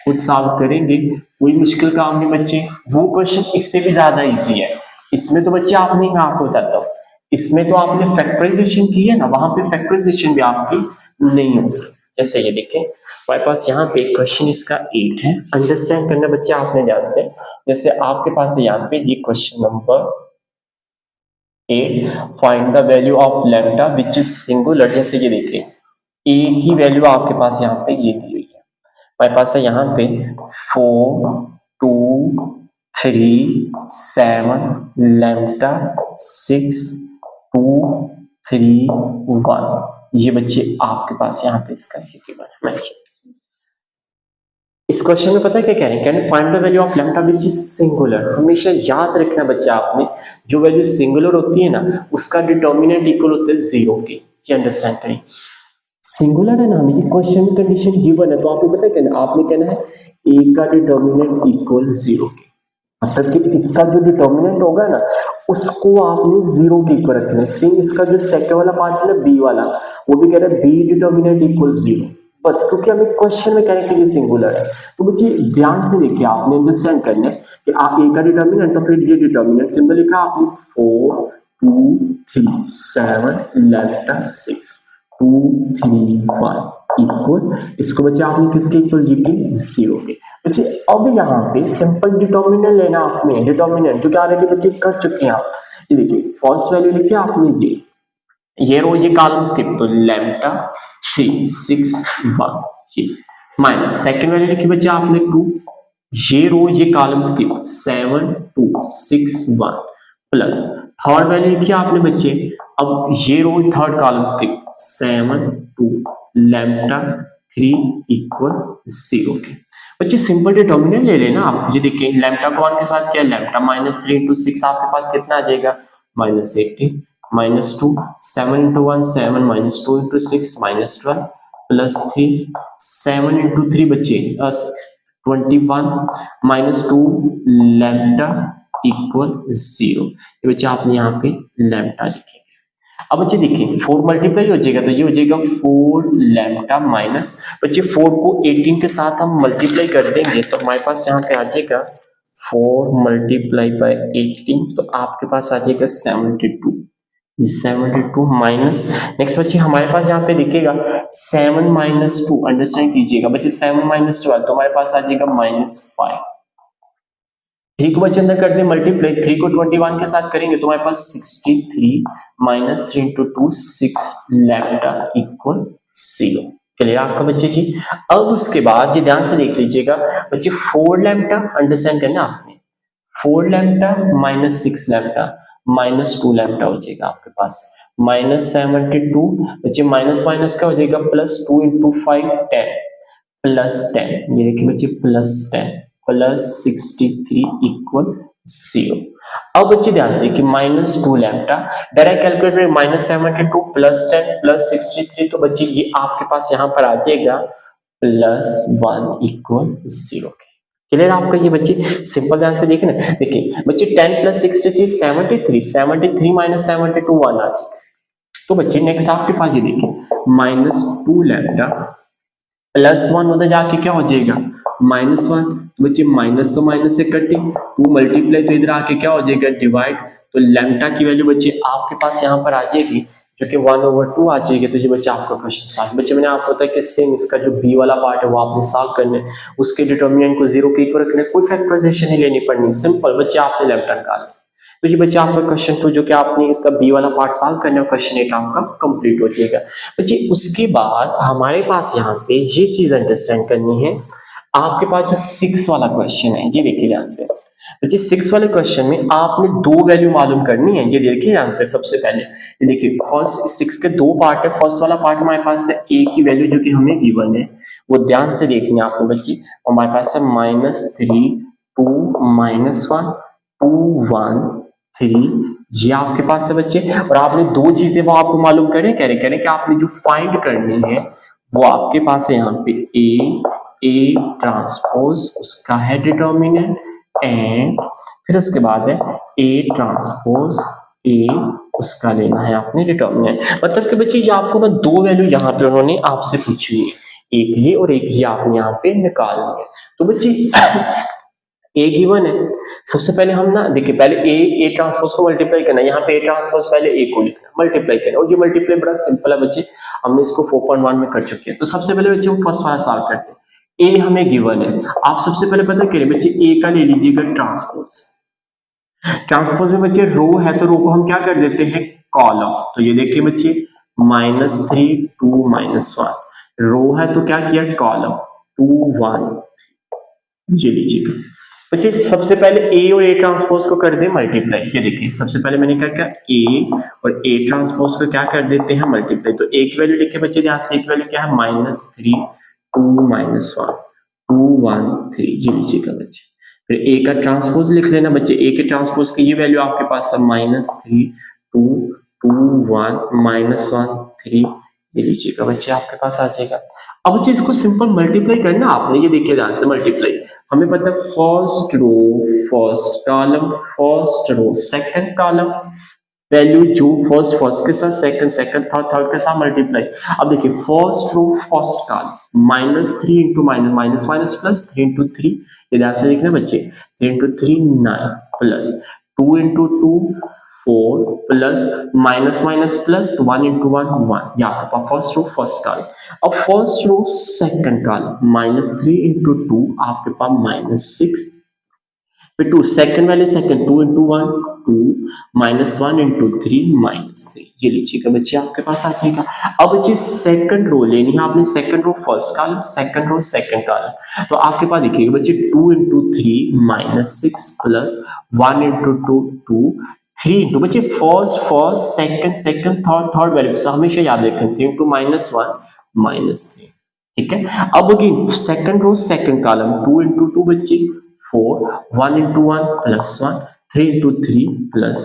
खुद सॉल्व करेंगे, कोई मुश्किल काम नहीं बच्चे, वो क्वेश्चन इससे भी ज्यादा इजी है। इसमें तो बच्चे आपने, मैं आपको बताता हूँ, इसमें तो आपने फैक्टराइजेशन की है ना, वहां पे फैक्टराइजेशन भी आपकी नहीं होगी। जैसे ये देखें हमारे पास यहाँ पे क्वेश्चन इसका 8 है, अंडरस्टैंड करना बच्चे आपने ध्यान से, जैसे आपके पास यहाँ पे ये question number 8 find the value of lambda which is singular, जैसे ये देखिए ए की वैल्यू आपके पास यहाँ पे ये दी हुई है, हमारे पास है यहाँ पे 4 2 3 7 लैम्ब्डा 6 2 3 1। ये बच्चे आपके पास यहाँ पे इसका मैच। इस क्वेश्चन में पता है क्या कह रहे हैं, can find the value of lambda which is singular. हमेशा याद रखना बच्चा आपने, जो वैल्यू सिंगुलर होती है ना उसका डिटर्मिनेंट इक्वल होता है 0 के। ये अंडरस्टैंड करें, सिंगुलर है ना, हमें क्वेश्चन में कंडीशन गिवन है तो आपको पता है कहना, आपने कहना है ए का डिटर्मिनेंट इक्वल 0 के, मतलब कि इसका जो डिटर्मिनेंट होगा ना उसको आपने 0 के इक्वल रखना है। सेम इसका जो सेकंड वाला पार्ट है ना बी वाला, वो भी कह रहा है बी डिटर्मिनेंट इक्वल 0, बस क्योंकि हमें क्वेश्चन में कह रहे हैं कि ये सिंगुलर है। तो बच्चे ध्यान से देखिए, आपने अंडरस्टैंड करना है कि आप ए का डिटर्मिनेंट तो फिर ये डिटर्मिनेंट सिंबल लिखा आपने 4 2 3 7 लैम्डा 6 2 3 1 इक्वल, इसको बच्चे आपने किसके इक्वल लिखे 0 के। बच्चे अब यहाँ पे सिंपल डिटर्मिनेंट लेना आपने, डिटर्मिनेंट जो कि ऑलरेडी बच्चे कर चुके हैं आप। ये देखिए फर्स्ट वैल्यू लिखी आपने ये रो ये कॉलम स्किप, तो लैम्डा 3 6 1 ये माइनस सेकंड वैल्यू लिखी बच्चे आपने 2, ये रो ये column skip 7 2 6 1 plus third value लिखी आपने बच्चे, अब ये row third column skip 7 2 lambda 3 equal 0 के। बच्चे सिंपल डिटर्मिनेंट ले लेना आप। ये देखिए लैम्डा को 1 के साथ क्या लैम्डा -3 × 6 आपके पास कितना आ जाएगा -18 -2 7 × 1 7 -2 × 6 -12 प्लस 3 7 × 3 बच्चे 21 -2 लैम्डा इक्वल 0। ये बच्चे आपने यहाँ पे लैम्डा लिखेंगे। अब बच्चे देखिए 4 मल्टीप्लाई हो जाएगा तो ये हो जाएगा 4 लैम्डा माइनस, बच्चे 4 को 18 के साथ हम मल्टीप्लाई कर देंगे तो हमारे पास यहाँ पे आ जाएगा 4 मल्टीप्लाई बाय 18, तो आपके पास आ जाएगा 72। 72 माइनस नेक्स्ट बच्चे हमारे पास यहाँ पे दिखेगा 7 - 2, अंडरस्टैंड कीजिएगा बच्चे 7 - 12 तो हमारे पास आ जाएगा -5। 3 को बच्चे अंदर कर दे मल्टीप्लाई, 3 को 21 के साथ करेंगे तो हमारे पास 63 -3 × 2 6 लैम्डा इक्वल 0। क्लियर आपका बच्चे जी। अब उसके बाद ये ध्यान से देख लीजिएगा बच्चे 4 लैम्डा अंडरस्टैंड करना आपने, 4 लैम्डा -6 लैम्डा -2 लैम्डा हो जाएगा आपके पास -72 बच्चे माइनस माइनस का हो जाएगा +2 × 5 10 +10, ये देखिए बच्चे +10 प्लस 63 इक्वल 0। अब बच्चे ध्यान से देखिए -2 लैम्डा डायरेक्ट कैलकुलेट में -72 +10 +63, तो बच्चे ये आपके पास यहाँ पर आ जाएगा +1 इक्वल 0 के। क्लियर आपका ये बच्चे सिंपल ध्यान से देखिए ना, देखिए बच्चे 10 + 63 73 73 - 72 1 आ जाएगा। तो बच्चे नेक्स्ट आपके पास ये देखिए -2 लैम्डा +1 उधर जाके क्या हो जाएगा -1, तो बच्चे माइनस तो माइनस से कटे, 2 मल्टीप्लाई तो इधर आके क्या हो जाएगा डिवाइड, तो लैम्डा की वैल्यू बच्चे आपके पास यहाँ पर आ जाएगी जो कि 1/2 आ जाएगी। तो ये बच्चे आपका क्वेश्चन सॉल्व। बच्चे मैंने आपको बताया कि सेम इसका जो बी वाला पार्ट है वो आपने सॉल्व करना है, उसके डिटर्मिनेंट को 0 के इक्वल रखना है, कोई फैक्टराइजेशन नहीं लेनी पड़नी, सिंपल बच्चे आपने लैम्डा निकालना। तो ये बच्चे आपका क्वेश्चन 2 जो कि आपने इसका बी वाला पार्ट सॉल्व करना है, क्वेश्चन 8 आपका कंप्लीट हो जाएगा। बच्चे उसके बाद हमारे पास यहाँ पे ये चीज अंडरस्टैंड करनी है, आपके पास जो 6 वाला क्वेश्चन है ये देखिए ध्यान से बच्चे, 6 वाले क्वेश्चन में आपने 2 वैल्यू मालूम करनी है। ये देखिए ध्यान से, सबसे पहले ये देखिए फर्स्ट 6 के 2 पार्ट है। फर्स्ट वाला पार्ट हमारे पास है a की वैल्यू जो कि हमें गिवन है, वो ध्यान से देखनी है आपको बच्चे। हमारे पास है -3 2 -1 2 1 3, ये आपके पास है बच्चे। और आपने 2 चीजें वो आपको मालूम करें, कह रहे कि आपने जो फाइंड करनी है वो आपके पास है यहाँ पे ए ट्रांसपोज उसका है डिटर्मिनेंट, एंड फिर उसके बाद है ए ट्रांसपोज ए उसका लेना है आपने डिटर्मिनेंट। मतलब कि बच्चे ये आपको ना 2 वैल्यू यहाँ पे उन्होंने आपसे पूछी है, एक ये और एक ये आपने यहाँ पे निकालनी है। तो बच्चे ए गिवन है, सबसे पहले हम ना देखिए पहले ए ट्रांसपोज को मल्टीप्लाई करना है, यहाँ पे ए ट्रांसपोज पहले ए को लिखना मल्टीप्लाई करना, और ये मल्टीप्लाई बड़ा सिंपल है बच्चे, हमने इसको 4.1 में कर चुके हैं। तो सबसे पहले बच्चे हम फर्स्ट वाला सॉल्व करते हैं। ए हमें गिवन है, आप सबसे पहले पता करें बच्चे ए का ले लीजिएगा ट्रांसपोज। ट्रांसपोज में बच्चे रो है तो रो को हम क्या कर देते हैं कॉलम, तो ये देखिए बच्चे -3 2 -1, रो है तो क्या किया कॉलम 2 1, ये लीजिएगा बच्चे सबसे पहले ए और ए ट्रांसपोज को कर दे मल्टीप्लाई। ये देखिए सबसे पहले मैंने क्या किया, ए और ए ट्रांसपोज को क्या कर देते हैं मल्टीप्लाई। तो ए की वैल्यू लिखे बच्चे ध्यान से, ए की वैल्यू क्या है -3 2 -1 2 1 3, ये लीजिएगा बच्चे। फिर ए का ट्रांसपोज लिख लेना बच्चे, ए के ट्रांसपोज की ये वैल्यू आपके पास है -3 2 2 1 -1 3, ये लीजिएगा बच्चे आपके पास आ जाएगा। अब बच्चे इसको सिंपल मल्टीप्लाई करना आपने, ये देखिए ध्यान से मल्टीप्लाई। हमें पता है first row first column first row second column, value जो फर्स्ट फर्स्ट के साथ सेकंड सेकंड थर्ड थर्ड के साथ मल्टीप्लाई। अब देखिए first row first column -3 into minus minus minus plus 3 into 3, ये ध्यान से देखना बच्चे, 3 into 3 9 plus 2 into 2 4 plus minus minus plus 1 into 1 1, यहाँ पर फर्स्ट रो फर्स्ट कॉलम। अब first row second column -3 into 2 आपके पास -6, फिर 2 सेकंड वाले सेकंड 2 इंटू 1 2 -1 इंटू 3 -3, ये लीजिएगा बच्चे आपके पास आ जाएगा। अब बच्चे सेकंड रो लेनी है आपने, second row first column second row second column. तो आपके पास देखिएगा बच्चे 2 इंटू 3 -6 प्लस 1 इंटू 2 2 3 इंटू बच्चे first first second second third third value से हमेशा याद रखें, 3 इंटू -1 -3, ठीक है। अब again second row second column 2 into 2 बच्चे 4 1 इंटू 1 प्लस 1 3 इंटू 3 प्लस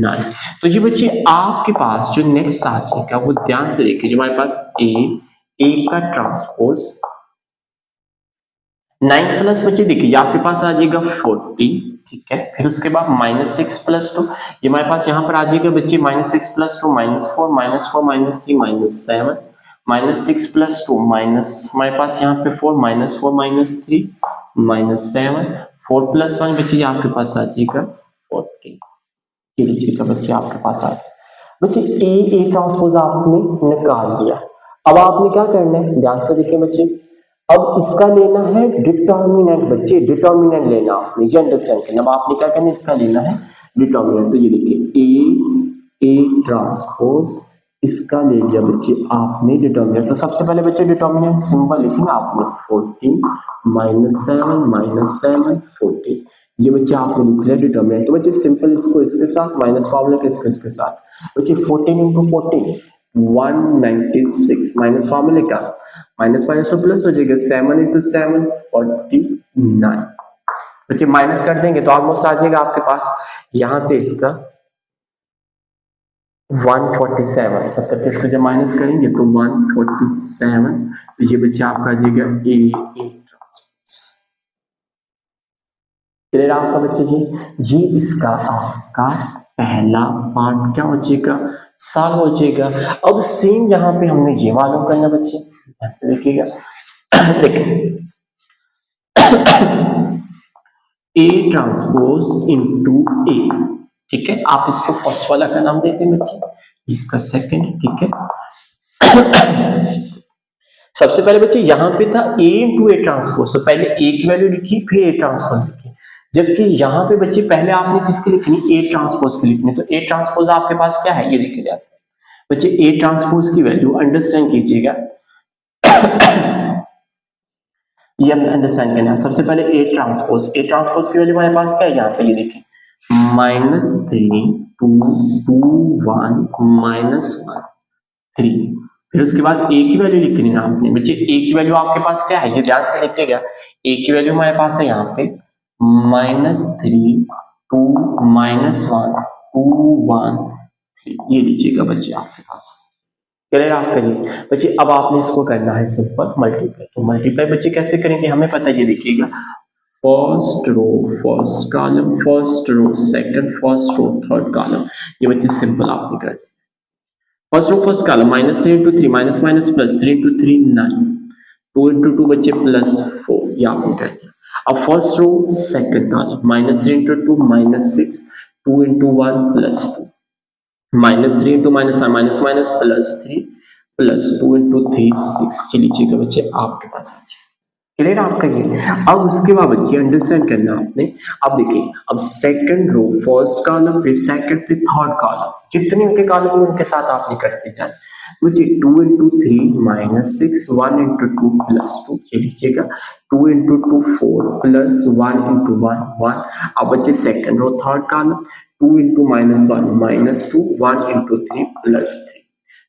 9। तो ये बच्चे आपके पास जो नेक्स्ट आ जाएगा वो ध्यान से देखिए, जो हमारे पास ए का ट्रांसपोज 9 प्लस बच्चे देखिए आपके पास आ जाएगा 40, ठीक है। फिर उसके बाद -6 प्लस 2, ये हमारे पास यहाँ पर आ जाएगा बच्चे -6 प्लस 2 -4 -4 -3 -7 -6 प्लस 2 माइनस हमारे पास यहाँ पे 4 -4 -3 -7 4 प्लस 1 बच्चे आपके पास आ जाएगा 40, ये लीजिएगा बच्चे आपके पास आ गया। बच्चे ए ट्रांसपोज आपने निकाल लिया। अब आपने क्या करना है ध्यान से देखिए बच्चे, अब इसका लेना है डिटर्मिनेंट बच्चे, डिटर्मिनेंट लेना आपने, ये अंडरस्टैंड करना। अब आपने क्या करना है, इसका लेना है डिटर्मिनेंट। तो ये देखिए ए ट्रांसपोज इसका ले लिया बच्चे आपने डिटर्मिनेंट। तो सबसे पहले बच्चे डिटर्मिनेंट सिंबल लिखेंगे आपने 14 -7 -7 14, ये बच्चे आपने लिख लिया डिटर्मिनेंट। तो बच्चे सिंपल इसको इसके साथ माइनस फॉर्मूला के इसके साथ बच्चे 14 इंटू 14 196 माइनस फॉर्मूले का माइनस माइनस तो प्लस हो जाएगा 7 इंटू 7 49, बच्चे माइनस कर देंगे तो ऑलमोस्ट आ जाएगा आपके पास यहाँ पे इसका 147, मतलब इसको जब माइनस करेंगे तो 147, तो ये बच्चे आपका आ जाएगा ए ट्रांसपोज। क्लियर आपका बच्चे जी, ये इसका आपका पहला पार्ट क्या हो जाएगा, सॉल्व हो जाएगा। अब सेम यहाँ पे हमने ये मालूम करना बच्चे, ध्यान से देखिएगा देखिए ए ट्रांसपोज इंटू ए, ठीक है। आप इसको फर्स्ट वाला का नाम देते हैं बच्चे, इसका सेकंड, ठीक है। सबसे पहले बच्चे यहाँ पे था ए इंटू ए ट्रांसपोज, तो पहले ए की वैल्यू लिखी फिर ए ट्रांसपोज लिखी, जबकि यहाँ पे बच्चे पहले आपने किसकी लिखनी, ए ट्रांसपोज की लिखनी। तो ए ट्रांसपोज आपके पास क्या है ये देखिए ध्यान से बच्चे, ए ट्रांसपोज की वैल्यू अंडरस्टैंड कीजिएगा ये अंडरस्टैंड करना है। सबसे पहले ए ट्रांसपोज की वैल्यू हमारे पास क्या है यहाँ पे, ये देखिए -3 2 2 1 -1 3, फिर उसके बाद ए की वैल्यू लिखनी है आपने बच्चे। ए की वैल्यू आपके पास क्या है ये ध्यान से लिखिएगा, ए की वैल्यू हमारे पास है यहाँ पे -3 2 -1 2 1 3, ये लीजिएगा बच्चे आपके पास। क्लियर आप करिए बच्चे। अब आपने इसको करना है सिंपल मल्टीप्लाई। तो मल्टीप्लाई बच्चे कैसे करेंगे हमें पता है, ये देखिएगा first row first column first row second first row third column, ये बच्चे सिंपल आपने कर first row first column -3 into 3 minus minus plus 3 into 3 9 2 into 2 बच्चे +4, ये आपने कर दिया। अब first row second column -3 into 2 -6 2 into 1 +2 -3 into minus minus plus 3 plus 2 into 3 6, लीजिएगा बच्चे आपके पास आ जाए। क्लियर आपका ये। अब उसके बाद बच्चे अंडरस्टैंड करना आपने। अब देखिए, अब सेकंड रो, फर्स्ट कॉलम, फिर सेकंड, फिर थर्ड कॉलम, जितने उनके कॉलम है उनके साथ आपने करते जाए। बच्चे 2 इंटू 3 माइनस 6, 1 इंटू 2 प्लस 2, ये लीजिएगा 2 इंटू 2 4 प्लस 1 इंटू 1 1। अब बच्चे second row third column, 2 into minus 1 minus 2, 1 into 3 plus 3।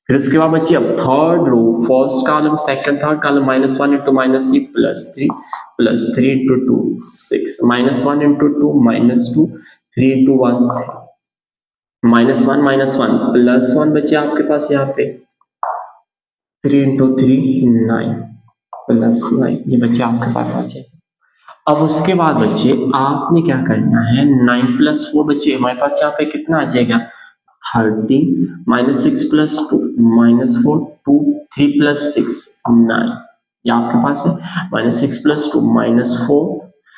फिर उसके बाद बच्चे अब third row, first column, second, third column, minus 1 into minus 3 plus 3 into 2 6, minus 1 into 2 minus 2, 3 into 1 minus one plus 1 बच्चे आपके पास यहाँ पे 3 इंटू 3 9 प्लस 9, ये बच्चे आपके पास आ जाए। अब उसके बाद बच्चे आपने क्या करना है, 9 प्लस 4 बच्चे हमारे पास यहाँ पे कितना आ जाएगा 13, माइनस 6 प्लस 2 माइनस 4, 2 3 प्लस 6 9, ये आपके पास है। Minus 6 plus 2 minus 4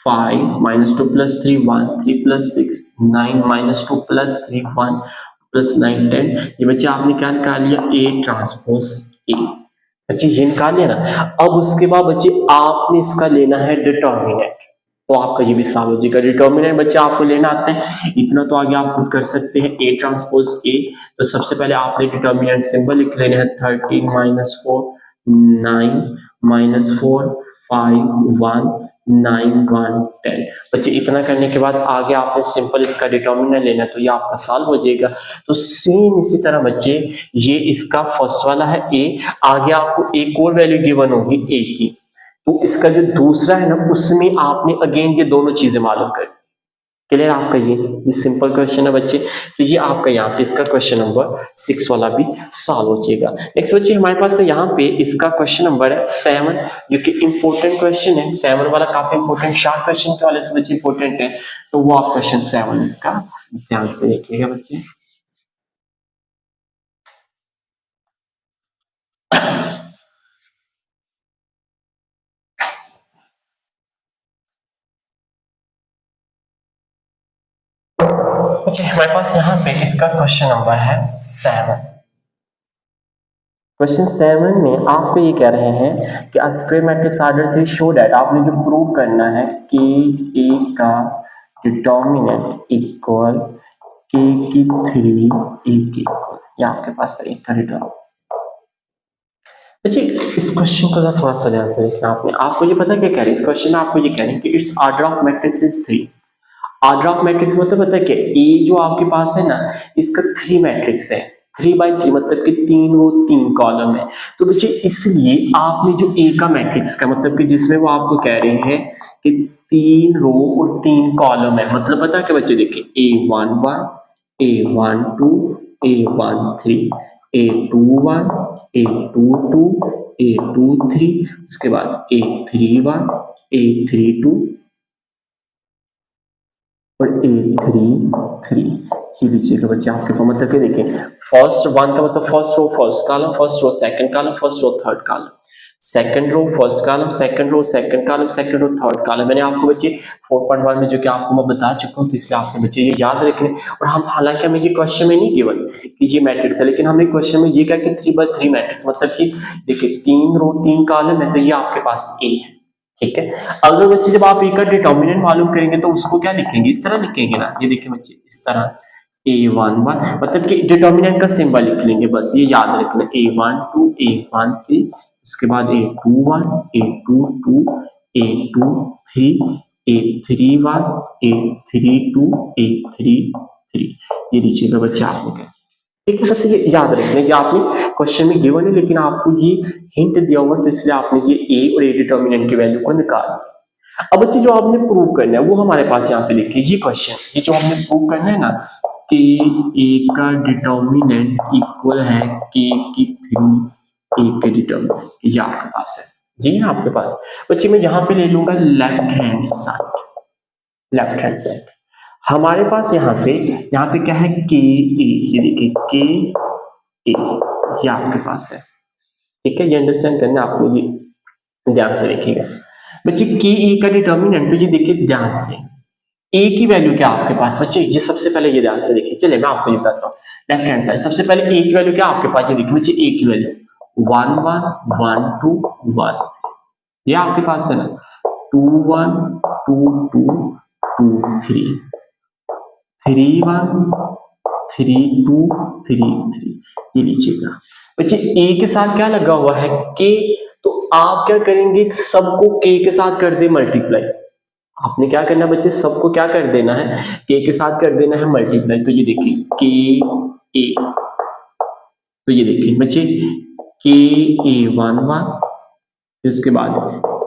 5, minus 2 plus 3 1, 3 plus 6 9, minus 2 plus 3 1 plus 9 10। ये बच्चे आपने क्या निकाल लिया, ए ट्रांसपोज ए। बच्चे ये निकाल लिया ना। अब उसके बाद बच्चे आपने इसका लेना है डिटर्मिनेंट, तो आपका ये भी सॉल्व हो जाएगा। डिटर्मिनेंट बच्चे आपको लेना आता है, इतना तो आगे आप खुद कर सकते हैं, ए ट्रांसपोज ए। तो सबसे पहले आपने डिटर्मिनेंट सिंबल लिख लेना है, 13 माइनस 4 9 माइनस 4 5 1 9 1 10। बच्चे इतना करने के बाद आगे आपने सिंपल इसका डिटर्मिनेंट लेना है, तो ये आपका सॉल्व हो जाएगा। तो सेम इसी तरह बच्चे ये इसका फर्स्ट वाला है ए, आगे आपको एक और वैल्यू गिवन होगी ए की, तो इसका जो दूसरा है ना उसमें आपने अगेन ये दोनों चीजें मालूम कर। क्लियर आपका ये सिंपल क्वेश्चन है बच्चे। तो ये आपका यहाँ पे इसका क्वेश्चन नंबर 6 वाला भी सॉल्व हो जाएगा। नेक्स्ट बच्चे हमारे पास है यहाँ पे इसका क्वेश्चन नंबर है 7, जो कि इंपॉर्टेंट क्वेश्चन है। 7 वाला काफी इंपॉर्टेंट, शार्ट क्वेश्चन के वाले से बच्चे इंपॉर्टेंट है, तो वो आप क्वेश्चन 7 इसका ध्यान से देखिएगा बच्चे। अच्छा, हमारे पास यहाँ पे इसका क्वेश्चन नंबर है 7। क्वेश्चन 7 में आप पे ये कह रहे हैं कि square matrix order 3 show that, आपने जो प्रूव करना है कि ए का डिटर्मिनेंट इक्वल के की 3 ए के इक्वल, ये आपके पास ए का डिटर्मिनेंट। अच्छा, इस क्वेश्चन को थोड़ा सा ध्यान से देखना आपने। आपको ये पता क्या कह रहे हैं, इस क्वेश्चन में आपको ये कह रहे हैं कि it's order of matrix is 3। Order of matrix मतलब पता है क्या, ए जो आपके पास है ना इसका 3 मैट्रिक्स है, 3 by 3 मतलब कि 3 रो 3 कॉलम है। तो बच्चे इसलिए आपने जो ए का मैट्रिक्स का मतलब कि जिसमें वो आपको कह रहे हैं कि 3 रो और 3 कॉलम है, मतलब पता है क्या बच्चे, देखिए A11 A12 A13 A21 A22 A23, उसके बाद A31 A32 और A33, ये लीजिएगा बच्चे आपके पास। मतलब कि देखिए फर्स्ट 1 का मतलब first row first column, first row second column, first row third column, second row first column, second row second column, second row third column. मैंने आपको बच्चे 4.1 में जो कि आपको मैं बता चुका हूँ, तो इसलिए आपने बच्चे ये याद रखने। और हम हालांकि हमें ये क्वेश्चन में नहीं गिवन कि ये मैट्रिक्स है, लेकिन हमें क्वेश्चन में ये कहा कि 3 by 3 मैट्रिक्स, मतलब कि देखिए 3 रो 3 कॉलम है, तो ये आपके पास ए है। ठीक है, अगर बच्चे जब आप ए का डिटर्मिनेंट मालूम करेंगे तो उसको क्या लिखेंगे, इस तरह लिखेंगे ना, ये देखिए बच्चे इस तरह A11 मतलब कि डिटर्मिनेंट का सिंबल लिख लेंगे, बस ये याद रखना, A12 A13, उसके बाद A21 A22 A23 A31 A32 A33, ये लीजिएगा बच्चे आपने क्या। ठीक है, बस ये याद रखना कि आपने क्वेश्चन में गिवन है, लेकिन आपको ये हिंट दिया हुआ, तो इसलिए आपने ये ए और ए डिटर्मिनेंट की वैल्यू को निकाल दिया। अब बच्चे जो आपने प्रूव करना है वो हमारे पास यहाँ पे लिखिए, ये क्वेश्चन, ये जो हमने प्रूव करना है ना कि ए का डिटर्मिनेंट इक्वल है के की 3 ए के डिटर्मिनेंट, ये आपके पास है, ये है आपके पास। बच्चे मैं यहाँ पे ले लूंगा left hand side, left hand side हमारे पास यहाँ पे क्या है के ए, ये देखिए के ए, ये आपके पास है। ठीक है, ये अंडरस्टैंड करना आपको, ये ध्यान से देखिएगा बच्चे। के ए का डिटर्मिनेंट, तो ये देखिए ध्यान से, ए की वैल्यू क्या आपके पास बच्चे, ये सबसे पहले ये ध्यान से देखिए। चलिए मैं आपको ये बताता हूँ, लेफ्ट हैंड साइड सबसे पहले ए की वैल्यू क्या आपके पास, ये देखिए बच्चे ए की वैल्यू 1 1 1 2 1 3, ये आपके पास है ना 2 1 2 2 2 3 3 1 3 2 3 3, ये लीजिएगा बच्चे ए के साथ क्या लगा हुआ है के, तो आप क्या करेंगे सबको के के साथ कर दे मल्टीप्लाई। आपने क्या करना है बच्चे सबको क्या कर देना है के के साथ कर देना है मल्टीप्लाई। तो ये देखिए के ए, तो ये देखिए बच्चे के ए 1 1, इसके बाद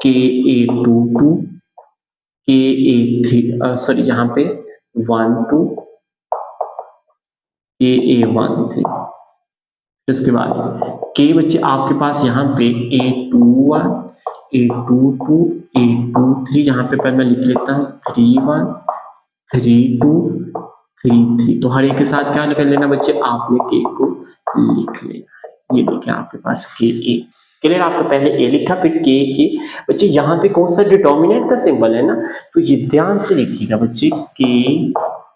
के ए 2 2, के ए 3 सॉरी यहाँ पे 1 2, के ए 1 3, इसके बाद के बच्चे आपके पास यहाँ पे ए 2 1 ए 2 2 ए 2 3, यहाँ पे पहले मैं लिख लेता हूँ 3 1 3 2 3 3। तो हर एक के साथ क्या कर लेना बच्चे आपने के को लिख लेना। ये देखिए आपके पास के ए क्लियर, आपको पहले ए लिखा फिर के ए। बच्चे यहाँ पे कौन सा डिटर्मिनेंट का सिंबल है ना, तो ये ध्यान से लिखिएगा बच्चे के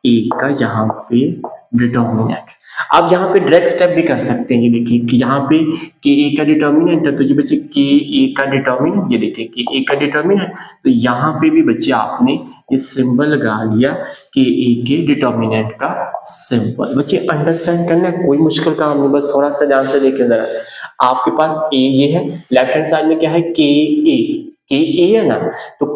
ए का यहाँ पे डिटर्मिनेंट। आप यहाँ पे डायरेक्ट स्टेप भी कर सकते हैं। ये देखिए कि यहाँ पे के ए का डिटर्मिनेंट है, तो ये बच्चे के ए का डिटर्मिनेंट, ये देखिए के ए का डिटर्मिनेंट, तो यहाँ पे भी बच्चे आपने ये सिंबल लगा लिया के ए के डिटर्मिनेंट का सिंबल। बच्चे अंडरस्टैंड करना है, कोई मुश्किल काम नहीं, बस थोड़ा सा ध्यान से देखिए जरा। आपके पास ए ये है, लेफ्ट हैंड साइड में क्या है के ए है ना, तो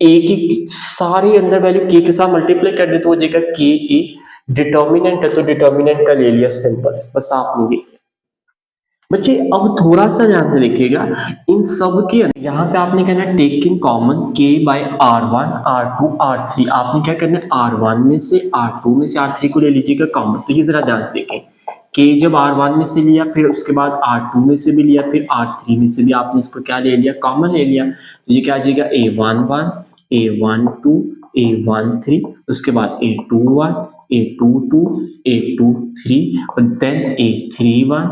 ए की सारे अंदर वैल्यू के साथ मल्टीप्लाई कर दे तो हो जाएगा के ए। डिटर्मिनेंट है तो डिटर्मिनेंट का ले लिया सिंबल, बस आपने ये किया। बच्चे अब थोड़ा सा ध्यान से देखिएगा, इन सब के यहाँ पे आपने कहना है taking common k bye r1 r2 r3। आपने क्या करना है r1 में से r2 में से r3 को ले लीजिएगा कॉमन। तो ये जरा ध्यान से देखें, k जब r1 में से लिया फिर उसके बाद r2 में से भी लिया फिर r3 में से भी आपने इसको क्या ले लिया कॉमन ले लिया। तो ये क्या आ जाएगा a11 a12 a13, उसके बाद a21 a22 a23 और देन a31,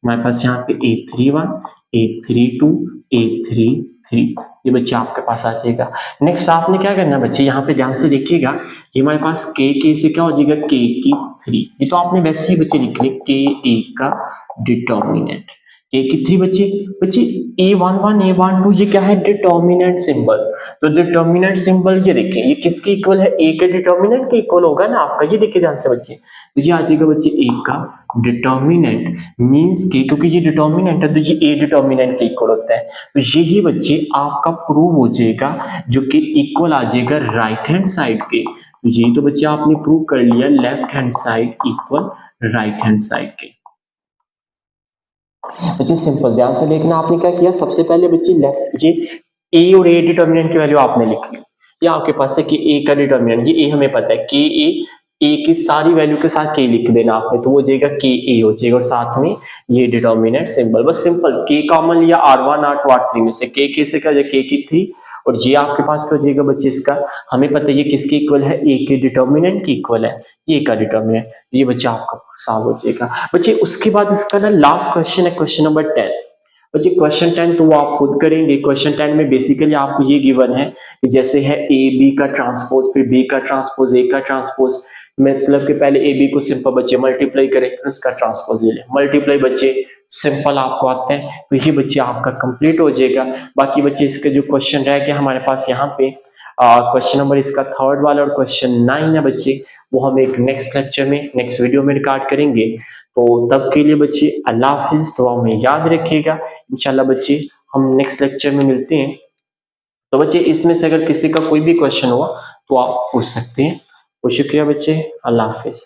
हमारे पास यहाँ पे a31 a32 a33, ये बच्चे आपके पास आ जाएगा। नेक्स्ट आपने क्या करना है बच्चे, यहाँ पे ध्यान से देखिएगा, ये हमारे पास के से क्या हो जाएगा k की 3, ये तो आपने वैसे ही बच्चे लिख लिया के ए का डिटर्मिनेंट के की 3। बच्चे a11 a12 ये क्या है डिटर्मिनेंट सिंबल। तो डिटर्मिनेंट सिंबल ये देखिए ये किसके इक्वल है, ए के डिटर्मिनेंट के इक्वल होगा ना आपका। ये देखिए ध्यान से बच्चे, तो ये आ जाएगा बच्चे ए का डिटर्मिनेंट मींस के, क्योंकि ये डिटर्मिनेंट है तो ये ए डिटर्मिनेंट के इक्वल होता है। तो यही बच्चे आपका प्रूव हो जाएगा जो कि इक्वल आ जाएगा राइट हैंड साइड के। तो ये तो बच्चे आपने प्रूव कर लिया left hand side equal right hand side के। बच्चे सिंपल ध्यान से देखना, आपने क्या किया सबसे पहले बच्चे लेफ्ट ये ए और ए डिटर्मिनेंट की वैल्यू आपने लिख ली। ये आपके पास है कि ए का डिटर्मिनेंट, ये ए हमें पता है के ए की सारी वैल्यू के साथ के लिख देना आपने, तो वो हो जाएगा के ए हो जाएगा और साथ में ये डिटर्मिनेंट सिंबल। बस सिंपल के कॉमन लिया r1 r2 r3 में से, के से क्या के की 3 और ये आपके पास क्या हो जाएगा बच्चे इसका, हमें पता है ये किसके इक्वल है, ए के डिटर्मिनेंट के इक्वल है, ये का डिटर्मिनेंट, ये बच्चे आपका सॉल्व हो जाएगा। बच्चे उसके बाद इसका ना लास्ट क्वेश्चन है क्वेश्चन नंबर 10। बच्चे क्वेश्चन 10 तो वो आप खुद करेंगे। क्वेश्चन 10 में बेसिकली आपको ये गिवन है कि जैसे है ए बी का ट्रांसपोज फिर बी का ट्रांसपोज ए का ट्रांसपोज, मतलब कि पहले ए बी को सिंपल बच्चे मल्टीप्लाई करें फिर उसका ट्रांसपोज ले लें। मल्टीप्लाई बच्चे सिंपल आपको आते हैं तो ये बच्चे आपका कंप्लीट हो जाएगा। बाकी बच्चे इसका जो क्वेश्चन रह गया हमारे पास यहाँ पे क्वेश्चन नंबर इसका 3rd वाला और क्वेश्चन 9 है बच्चे, वो हम एक नेक्स्ट लेक्चर में नेक्स्ट वीडियो में रिकॉर्ड करेंगे। तो तब के लिए बच्चे अल्लाह हाफिज, तो हमें याद रखिएगा। इंशाल्लाह बच्चे हम नेक्स्ट लेक्चर में मिलते हैं। तो बच्चे इसमें से अगर किसी का कोई भी क्वेश्चन हुआ तो आप पूछ सकते हैं। तो शुक्रिया बच्चे, अल्लाह हाफिज।